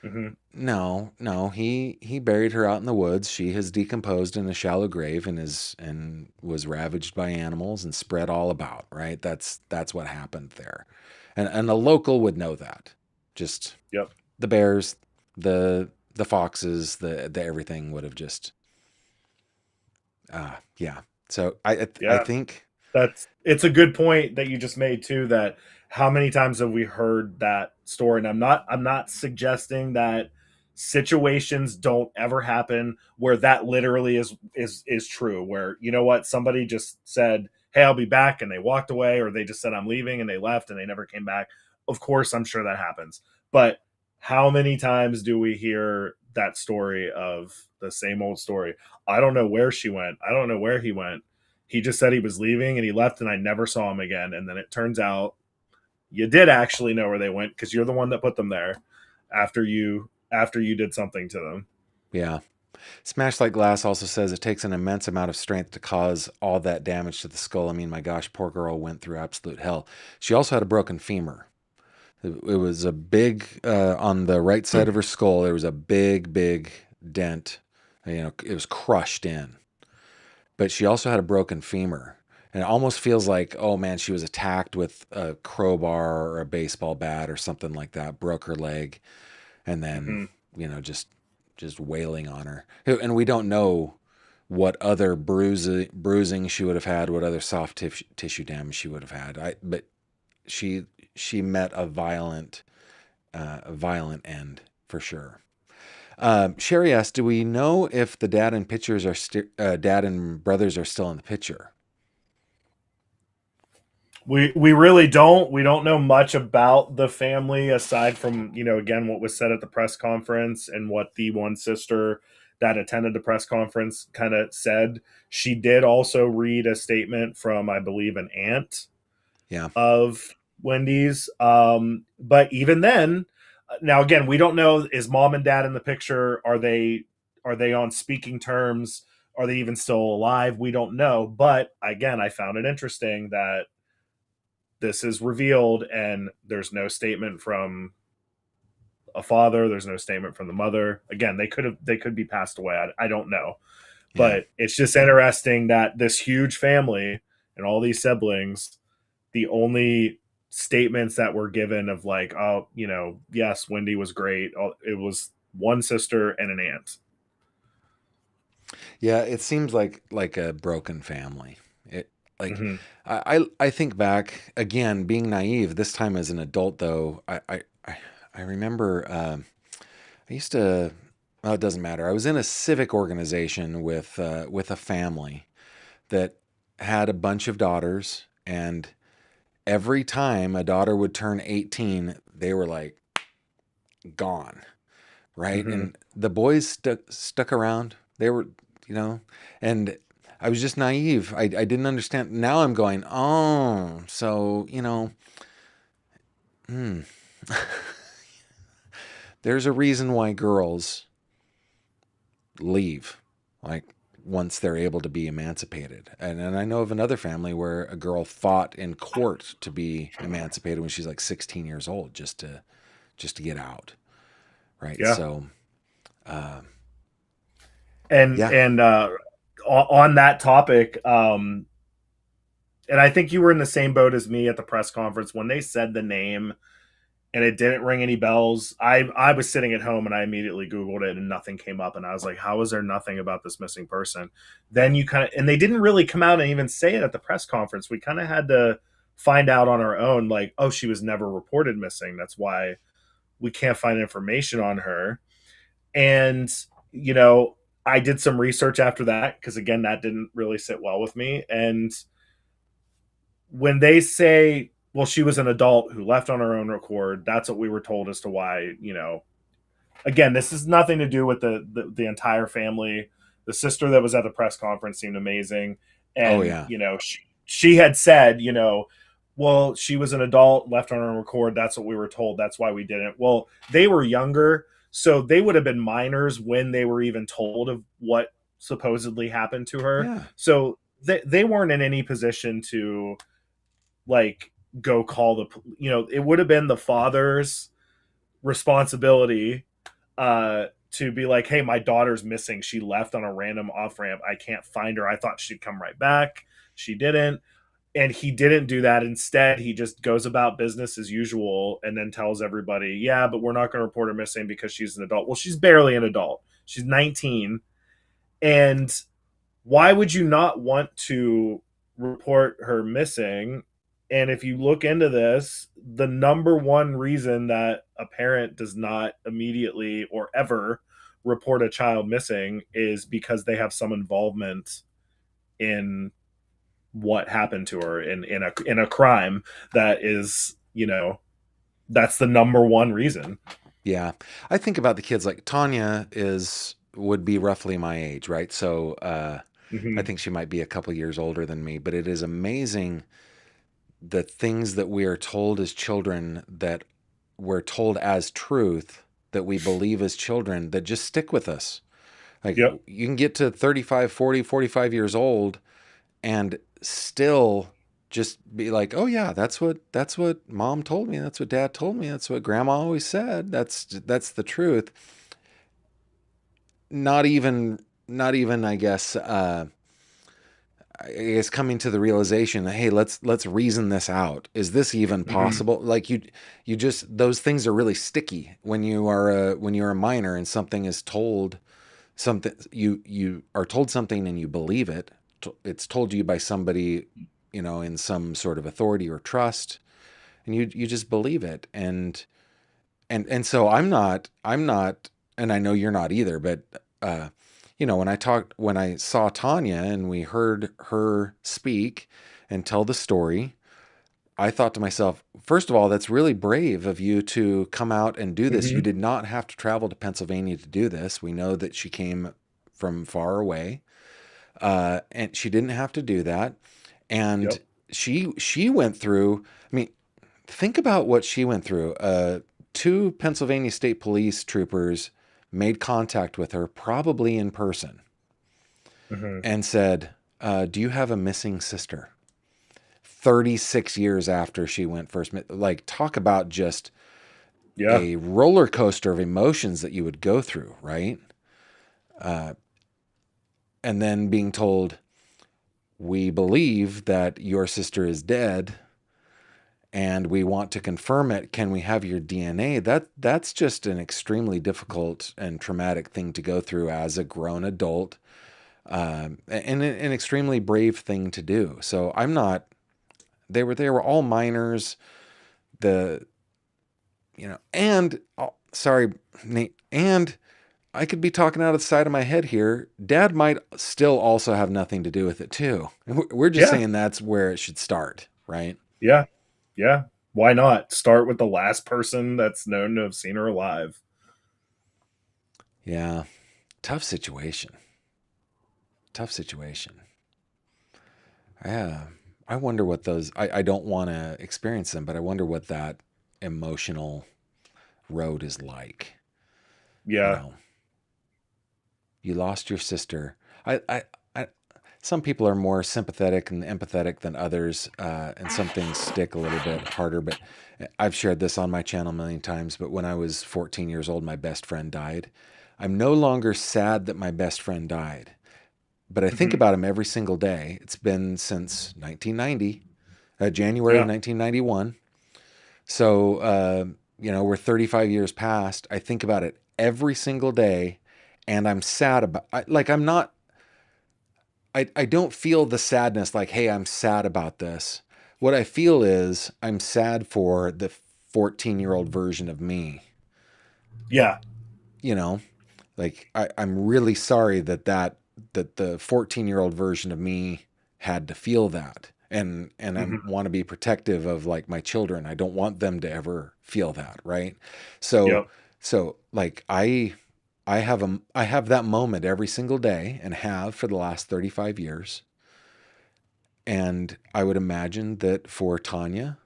Hmm. No, no, he buried her out in the woods. She has decomposed in a shallow grave and was ravaged by animals and spread all about, right? That's what happened there. And a local would know that. Just Yep. the bears, the the foxes, the everything would have just, yeah. So I Yeah. think, It's a good point that you just made too, that how many times have we heard that story? And I'm not suggesting that situations don't ever happen where that literally is true, where you know what, somebody just said, hey, I'll be back, and they walked away, or they just said I'm leaving and they left and they never came back. Of course I'm sure that happens. But how many times do we hear that story of the same old story? I don't know where she went. I don't know where he went. He just said he was leaving and he left and I never saw him again. And then it turns out you did actually know where they went because you're the one that put them there after you did something to them. yeah. Smash Like Glass also says it takes an immense amount of strength to cause all that damage to the skull. I mean, my gosh, poor girl went through absolute hell. She also had a broken femur. It was a big, on the right side of her skull, there was a big, big dent. You know, it was crushed in. But she also had a broken femur. And it almost feels like, oh man, she was attacked with a crowbar or a baseball bat or something like that, broke her leg, and then, Mm-hmm. just wailing on her. And we don't know what other bruising she would have had, what other soft tissue damage she would have had. But she she met a violent end for sure. Sherry asked, "Do we know if the dad and pictures are dad and brothers are still in the picture?" We really don't. We don't know much about the family aside from, again, what was said at the press conference and what the one sister that attended the press conference kind of said. She did also read a statement from, I believe, an aunt Yeah, of Wendy's. But even then, now again, we don't know, is mom and dad in the picture? Are they on speaking terms? Are they even still alive? We don't know. But again, I found it interesting that this is revealed and there's no statement from a father, there's no statement from the mother. Again, they could be passed away. I don't know. yeah, But it's just interesting that this huge family and all these siblings, the only statements that were given of like, oh, yes, Wendy was great. It was one sister and an aunt. yeah. It seems like a broken family. It like Mm-hmm. I think back again, being naive. This time as an adult, though, I remember I used to. Well, it doesn't matter. I was in a civic organization with a family that had a bunch of daughters, and every time a daughter would turn 18, they were like gone, right? Mm-hmm. And the boys stuck around. They were, you know, and I was just naive. I didn't understand. Now I'm going, oh, so hmm, there's a reason why girls leave, like once they're able to be emancipated. And I know of another family where a girl fought in court to be emancipated when she's like 16 years old, just to get out, right? Yeah. So, uh, And yeah, and on that topic, and I think you were in the same boat as me at the press conference when they said the name and it didn't ring any bells. I was sitting at home and I immediately Googled it and nothing came up. And I was like, how is there nothing about this missing person? Then you kind of, and they didn't really come out and even say it at the press conference. We kind of had to find out on our own, like, oh, she was never reported missing. That's why we can't find information on her. And, you know, I did some research after that because, again, that didn't really sit well with me. And when they say, well, she was an adult who left on her own accord, that's what we were told as to why, again, this has nothing to do with the entire family. The sister that was at the press conference seemed amazing. oh And, yeah, she had said, well, she was an adult, left on her own accord. That's what we were told. That's why we didn't. Well, they were younger, so they would have been minors when they were even told of what supposedly happened to her. yeah, So they weren't in any position to like go call it would have been the father's responsibility to be like, hey, my daughter's missing, she left on a random off ramp, I can't find her, I thought she'd come right back, she didn't. And he didn't do that. Instead, he just goes about business as usual and then tells everybody, yeah, but we're not going to report her missing because she's an adult. Well, she's barely an adult. She's 19. And why would you not want to report her missing? And if you look into this, the number one reason that a parent does not immediately or ever report a child missing is because they have some involvement in what happened to her in a crime that is, that's the number one reason. Yeah. I think about the kids like Tanya would be roughly my age, right? So I Mm-hmm. think she might be a couple years older than me, but it is amazing the things that we are told as children, that we're told as truth, that we believe as children, that just stick with us. Like Yep. you can get to 35, 40, 45 years old and still just be like, "Oh yeah, that's what mom told me, that's what dad told me, that's what grandma always said. That's the truth." Not even I guess coming to the realization that, hey, let's reason this out. Is this even Mm-hmm. possible? Like you just, those things are really sticky when you're a minor and something is told, something you are told something and you believe it. It's told you by somebody, in some sort of authority or trust, and you just believe it. And so I'm not, and I know you're not either, but uh when I saw Tanya and we heard her speak and tell the story, I thought to myself, first of all, that's really brave of you to come out and do this. You Mm-hmm. did not have to travel to Pennsylvania to do this. We know that she came from far away, and she didn't have to do that. And Yep. she went through. I mean, think about what she went through. Two Pennsylvania State Police troopers made contact with her, probably in person, Mm-hmm. and said, "Do you have a missing sister?" 36 years after she went first. Like, talk about just Yeah. a roller coaster of emotions that you would go through, right? Uh, and then being told, "We believe that your sister is dead and we want to confirm it. Can we have your DNA?" That's just an extremely difficult and traumatic thing to go through as a grown adult, and an extremely brave thing to do. So I'm not. They were all minors. The and sorry, Nate, and I could be talking out of the side of my head here. Dad might still also have nothing to do with it too. We're just Yeah. saying that's where it should start, right? Yeah. Yeah. Why not start with the last person that's known to have seen her alive? Yeah, tough situation. Tough situation. Yeah, I wonder what those. I don't want to experience them, but I wonder what that emotional road is like. You Yeah. know, you lost your sister. I some people are more sympathetic and empathetic than others, and some things stick a little bit harder. But I've shared this on my channel a million times. But when I was 14 years old, my best friend died. I'm no longer sad that my best friend died, but I think Mm-hmm. about him every single day. It's been since 1990, January of Yeah. 1991. So, we're 35 years past. I think about it every single day, and I'm sad about. I'm not. I don't feel the sadness like, hey, I'm sad about this. What I feel is I'm sad for the 14-year-old version of me. Yeah. You know, like I'm really sorry that the 14-year-old version of me had to feel that. And I Mm-hmm. want to be protective of like my children. I don't want them to ever feel that, right? So Yep. like I have that moment every single day and have for the last 35 years. And I would imagine that for Tanya,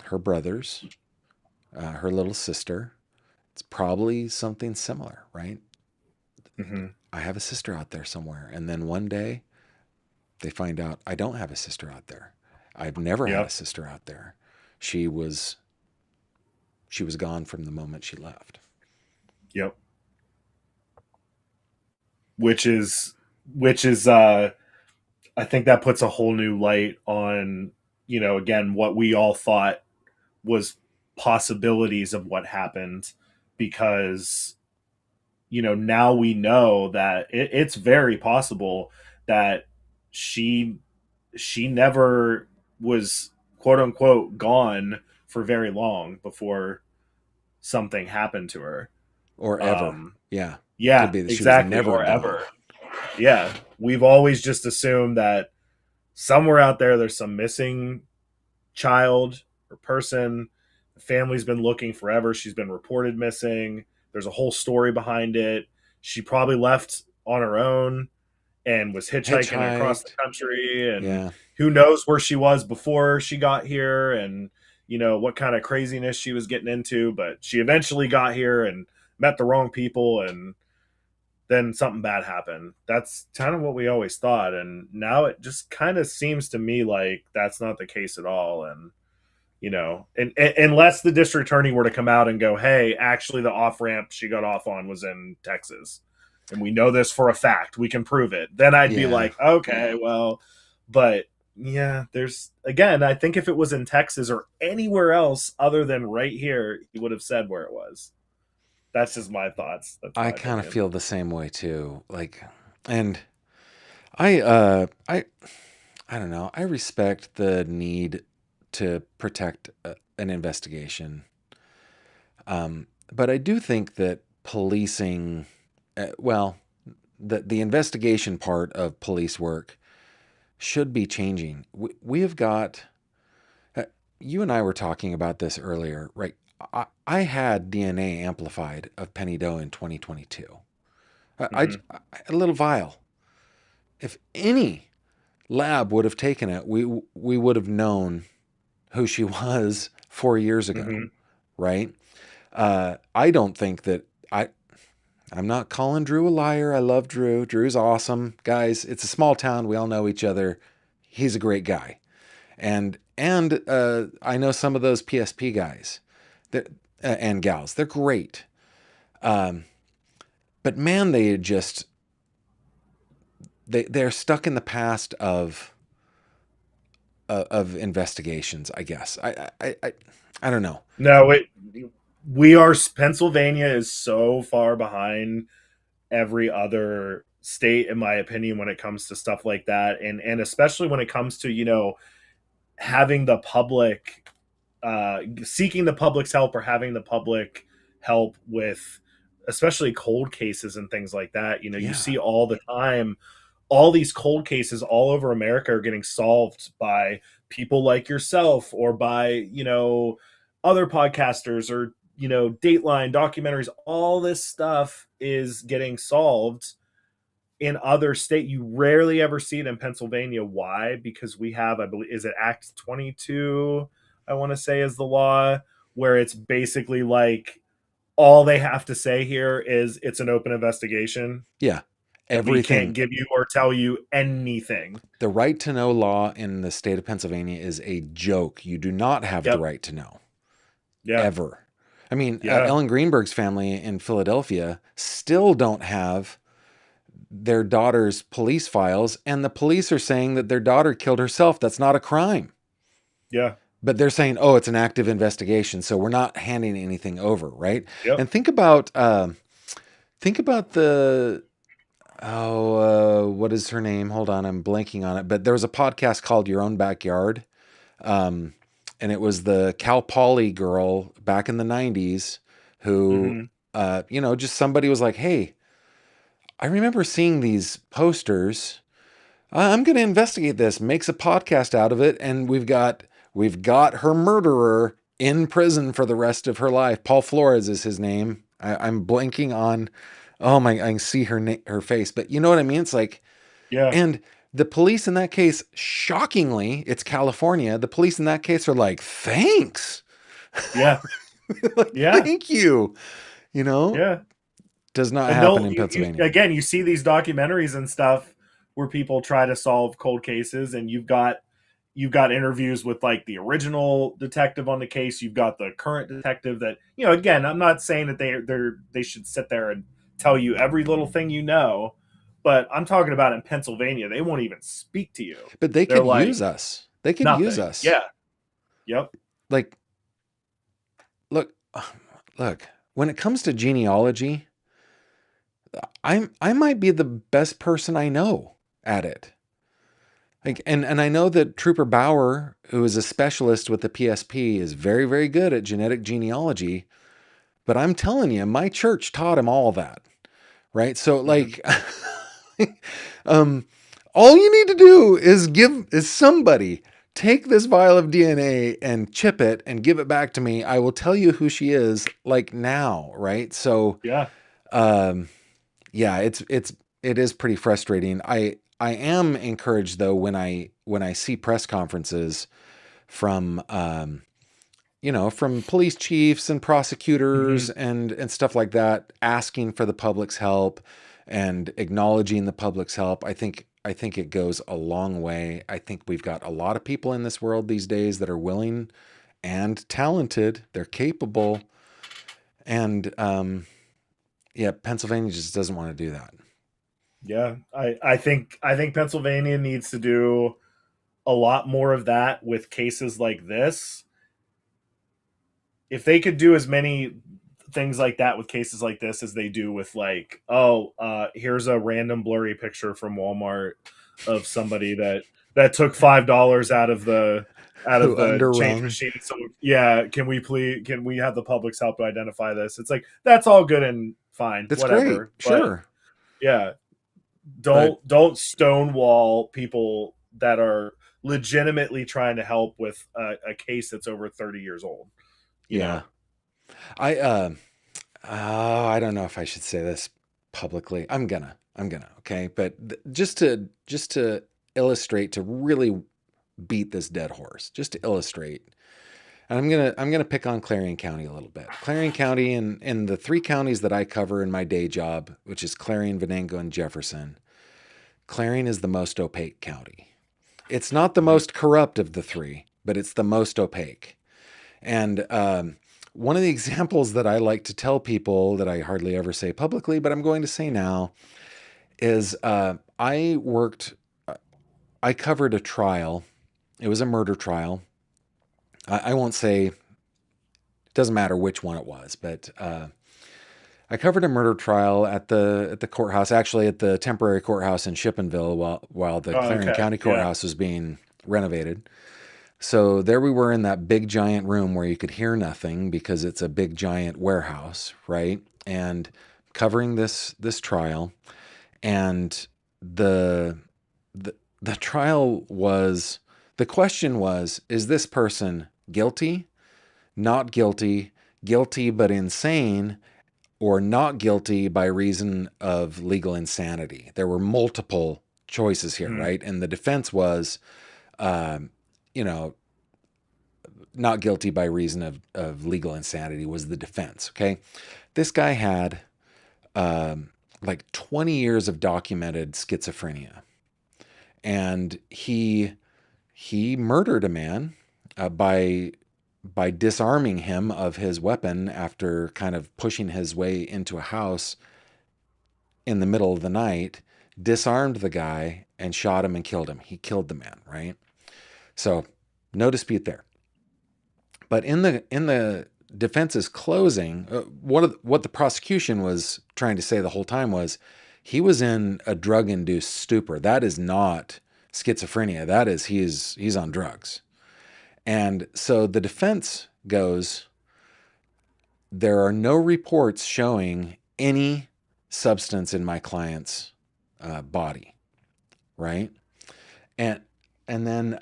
her brothers, her little sister, it's probably something similar, right? Mm-hmm. I have a sister out there somewhere. And then one day they find out I don't have a sister out there. I've never had a Yep. sister out there. She was she was gone from the moment she left. Yep. Which is which is I think that puts a whole new light on, again, what we all thought was possibilities of what happened, because now we know that it's very possible that she she never was, quote unquote, gone for very long before something happened to her. Or ever. um Yeah. Could yeah, be that she was exactly, never or gone. ever. Yeah, we've always just assumed that somewhere out there there's some missing child or person. The family's been looking forever. She's been reported missing. There's a whole story behind it. She probably left on her own and was hitchhiking across the Hitchhiked. country, and Yeah. who knows where she was before she got here, and what kind of craziness she was getting into. But she eventually got here and met the wrong people, and then something bad happened. That's kind of what we always thought, and now it just kind of seems to me like that's not the case at all. And unless the district attorney were to come out and go, hey, actually the off ramp she got off on was in Texas, and we know this for a fact, we can prove it, then I'd be Yeah. like, okay, well. But yeah, there's, again, I think if it was in Texas or anywhere else other than right here, he would have said where it was. That's just my thoughts. That's I my kind of opinion. feel the same way too. Like, and I don't know. I respect the need to protect an investigation. But I do think that policing, well, the investigation part of police work should be changing. We have got, uh, you and I were talking about this earlier, right? I had DNA amplified of Penny Doe in 2022. Hmm. A little vial. If any lab would have taken it, we would have known who she was 4 years ago, Hmm. right? I don't think that I'm not calling Drew a liar. I love Drew. Drew's awesome. Guys, it's a small town. We all know each other. He's a great guy. And I know some of those PSP guys that, and gals. They're great. Um, but man, they're stuck in the past of investigations, I guess. I don't know. No, we are, Pennsylvania is so far behind every other state, in my opinion, when it comes to stuff like that, and especially when it comes to having the public, seeking the public's help, or having the public help with especially cold cases and things like that. You Yeah. see all the time, all these cold cases all over America are getting solved by people like yourself, or by other podcasters, or Dateline documentaries. All this stuff is getting solved in other state. You rarely ever see it in Pennsylvania. Why? Because we have, I believe, is it Act 22, I want to say, is the law, where it's basically like all they have to say here is it's an open investigation, Yeah. and we can't Everything. give you or tell you anything. The right to know law in the state of Pennsylvania is a joke. You do not have the Yep. right to know, Yeah. ever. I mean, Yeah. Ellen Greenberg's family in Philadelphia still don't have their daughter's police files, and the police are saying that their daughter killed herself. That's not a crime. Yeah. But they're saying, oh, it's an active investigation, so we're not handing anything over, right? Yep. And think about the what is her name? Hold on, I'm blanking on it. But there was a podcast called Your Own Backyard, um, and it was the Cal Poly girl back in the '90s who, Hmm. just somebody was like, "Hey, I remember seeing these posters. I'm going to investigate this." Makes a podcast out of it, and we've got her murderer in prison for the rest of her life. Paul Flores is his name. I'm blanking on. Oh my! I can see her face, but you know what I mean. It's like, Yeah. and the police in that case, shockingly, it's California. The police in that case are like, thanks, Yeah. like Yeah. thank you. You know, Yeah. does not And happen they'll, in you Pennsylvania. again, you see these documentaries and stuff where people try to solve cold cases, and you've got interviews with like the original detective on the case. You've got the current detective that, again, I'm not saying that they should sit there and tell you every little thing, But I'm talking about in Pennsylvania, they won't even speak to you. But they They're could like, use us. They could use nothing. us. Yeah. Yep. Like, look, look, when it comes to genealogy, I might be the best person I know at it. Like, and I know that Trooper Bauer, who is a specialist with the PSP, is very, very good at genetic genealogy. But I'm telling you, my church taught him all that, right? So Hmm. like, um, all you need to do is somebody take this vial of DNA and chip it and give it back to me. I will tell you who she is, like now, right? So, Yeah. um, yeah, it is pretty frustrating. I am encouraged though when I see press conferences from from police chiefs and Hmm. prosecutors and stuff like that, asking for the public's help and acknowledging the public's help. I think it goes a long way. I think we've got a lot of people in this world these days that are willing and talented. They're capable, and yeah, Pennsylvania just doesn't want to do that. Yeah. I think Pennsylvania needs to do a lot more of that with cases like this. If they could do as many things like that with cases like this as they do with like, oh, here's a random blurry picture from Walmart of somebody that took $5 out of Who the change underrung? machine. So yeah, can we have the public's help to identify this? It's like that's all good and fine, That's great, whatever. But sure, yeah, but don't stonewall people that are legitimately trying to help with a case that's over 30 years old. You yeah, know. I oh, I don't know if I should say this publicly. I'm gonna, okay? But just to illustrate, to really beat this dead horse, just to illustrate. And I'm gonna pick on Clarion County a little bit. Clarion County and the three counties that I cover in my day job, which is Clarion, Venango, and Jefferson. Clarion is the most opaque county. It's not the Mhm. most corrupt of the three, but it's the most opaque. And one of the examples that I like to tell people that I hardly ever say publicly, but I'm going to say now, is I covered a trial. It was a murder trial. I won't say, it doesn't matter which one it was, but I covered a murder trial at the courthouse, actually at the temporary courthouse in Shippenville, while the Oh, Clarion okay. County Yeah. courthouse was being renovated. So there we were in that big giant room where you could hear nothing because it's a big giant warehouse, right? And covering this trial, and the the trial was, the question was, is this person guilty, not guilty, guilty but insane, or not guilty by reason of legal insanity? There were multiple choices here, Mhm. right? And the defense was, um, you know, not guilty by reason of legal insanity was the defense. Okay. This guy had like 20 years of documented schizophrenia. And he murdered a man by disarming him of his weapon after kind of pushing his way into a house in the middle of the night, disarmed the guy and shot him and killed him. He killed the man, right? So no dispute there. But in the defense's closing, what the prosecution was trying to say the whole time was he was in a drug induced stupor. That is not schizophrenia. That is he's on drugs. And so the defense goes, there are no reports showing any substance in my client's body, right? And and then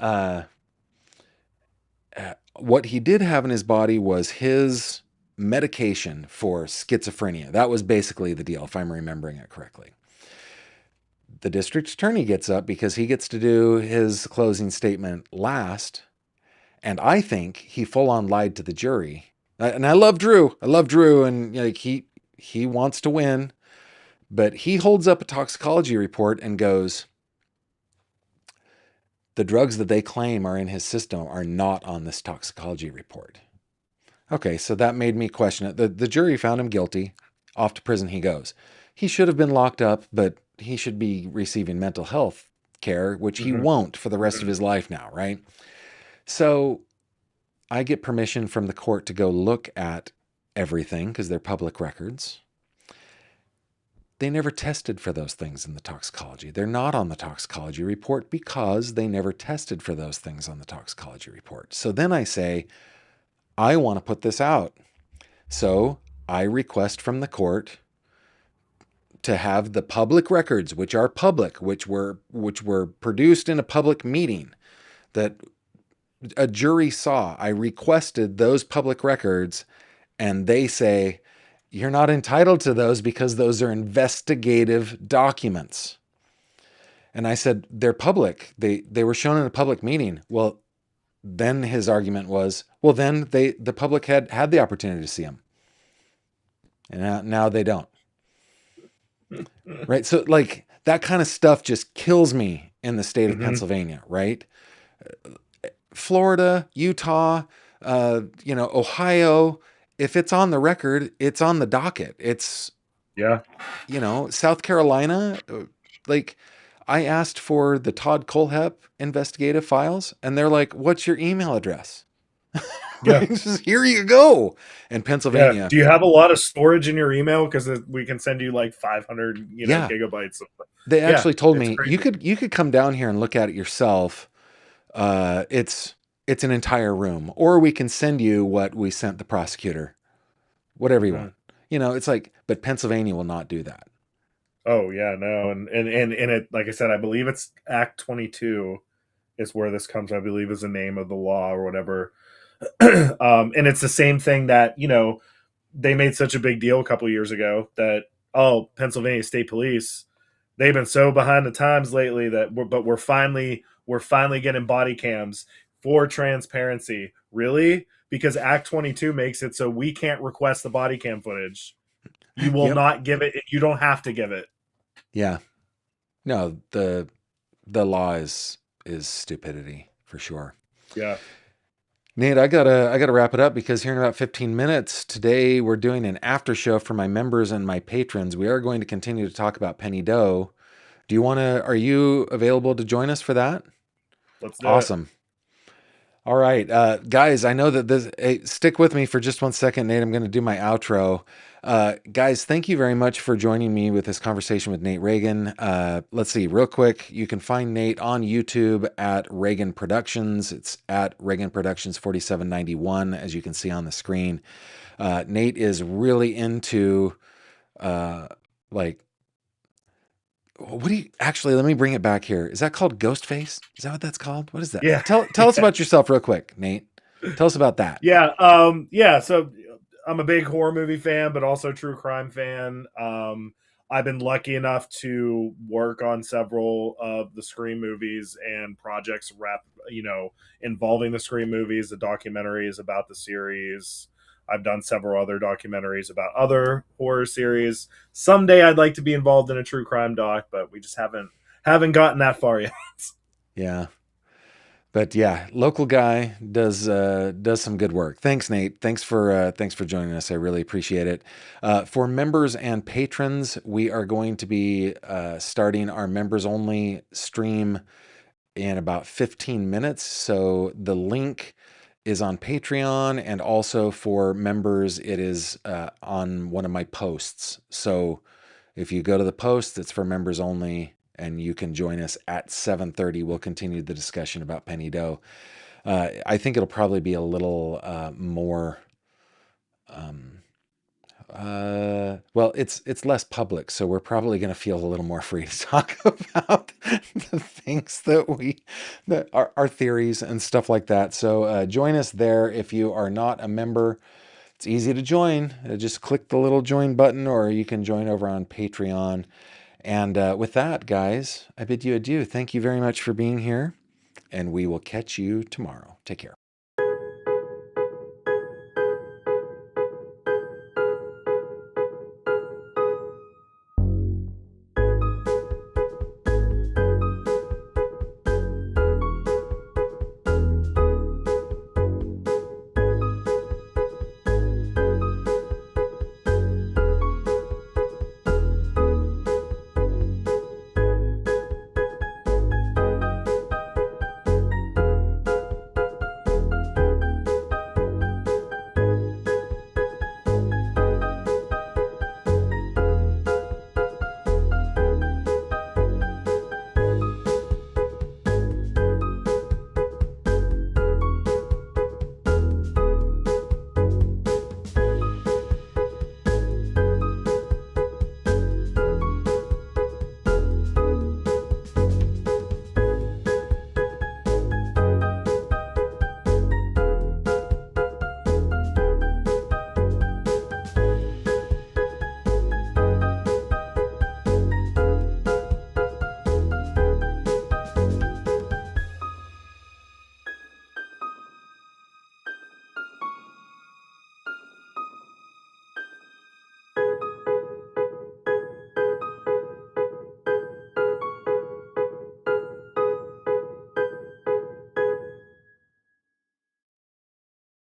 what he did have in his body was his medication for schizophrenia. That was basically the deal, if I'm remembering it correctly. The district attorney gets up because he gets to do his closing statement last, and I think he full on lied to the jury. And I love Drew. I love Drew, and like he wants to win, but he holds up a toxicology report and goes, the drugs that they claim are in his system are not on this toxicology report. Okay, so that made me question it. The jury found him guilty. Off to prison he goes. He should have been locked up, but he should be receiving mental health care, which he Hmm. won't for the rest of Hmm. his life now, right? So I get permission from the court to go look at everything because they're public records. They never tested for those things in the toxicology. They're not on the toxicology report because they never tested for those things on the toxicology report. So then I say, I want to put this out. So I request from the court to have the public records, which are public, which were produced in a public meeting that a jury saw. I requested those public records, and they say you're not entitled to those because those are investigative documents. And I said they're public. They were shown in a public meeting. Well, then his argument was, well, then the public had the opportunity to see them, and now they don't. Right? So like that kind of stuff just kills me in the state of Hmm. Pennsylvania, right? Florida, Utah, Ohio, if it's on the record, it's on the docket. It's, Yeah. South Carolina, like I asked for the Todd Colehep investigative files and they're like, "What's your email address?" Yeah. Just, here you go. In Yeah. Pennsylvania, Do you have a lot of storage in your email? Because we can send you like 500, yeah, gigabytes. they Yeah, actually told it's me you crazy. could come down here and look at it yourself. It's an entire room, or we can send you what we sent the prosecutor, whatever you Hmm. want. It's like, but Pennsylvania will not do that. Oh yeah, no, and it, like I said, I believe it's Act 22 is where this comes. I believe is the name of the law or whatever. And it's the same thing that they made such a big deal a couple years ago that Pennsylvania State Police, they've been so behind the times lately that we're finally getting body cams for transparency. Really? Because Act 22 makes it so we can't request the body cam footage. You will Yep. not give it. You don't have to give it. Yeah. No, the law is stupidity for sure. Yeah. Nate, I gotta wrap it up because here in about 15 minutes today we're doing an after show for my members and my patrons. We are going to continue to talk about Penny Doe. Are you available to join us for that? Let's do it. Awesome. All right, guys, I know that hey, stick with me for just one second, Nate. I'm going to do my outro. Guys, thank you very much for joining me with this conversation with Nate Reagan. Let's see, real quick. You can find Nate on YouTube at Reagan Productions. It's at Reagan Productions 4791, as you can see on the screen. Nate is really into uh, like what do you actually let me bring it back here. Is that called Ghostface? Is that what that's called? What is that? Yeah. Tell us about yourself real quick, Nate. Tell us about that. Yeah. Yeah. So I'm a big horror movie fan, but also true crime fan. I've been lucky enough to work on several of the Scream movies and projects involving the Scream movies, the documentaries about the series. I've done several other documentaries about other horror series. Someday I'd like to be involved in a true crime doc, but we just haven't gotten that far yet. Yeah. But yeah, local guy does some good work. Thanks, Nate. Thanks for joining us. I really appreciate it. For members and patrons, we are going to be starting our members only stream in about 15 minutes. So the link is on Patreon, and also for members, it is on one of my posts. So if you go to the post, it's for members only, and you can join us at 7:30. We'll continue the discussion about Penny Doe. I think it'll probably be a little more. Um, well, it's less public, so we're probably going to feel a little more free to talk about the things that our theories and stuff like that. So join us there if you are not a member. It's easy to join. Just click the little join button, or you can join over on Patreon. And with that, guys, I bid you adieu. Thank you very much for being here, and we will catch you tomorrow. Take care.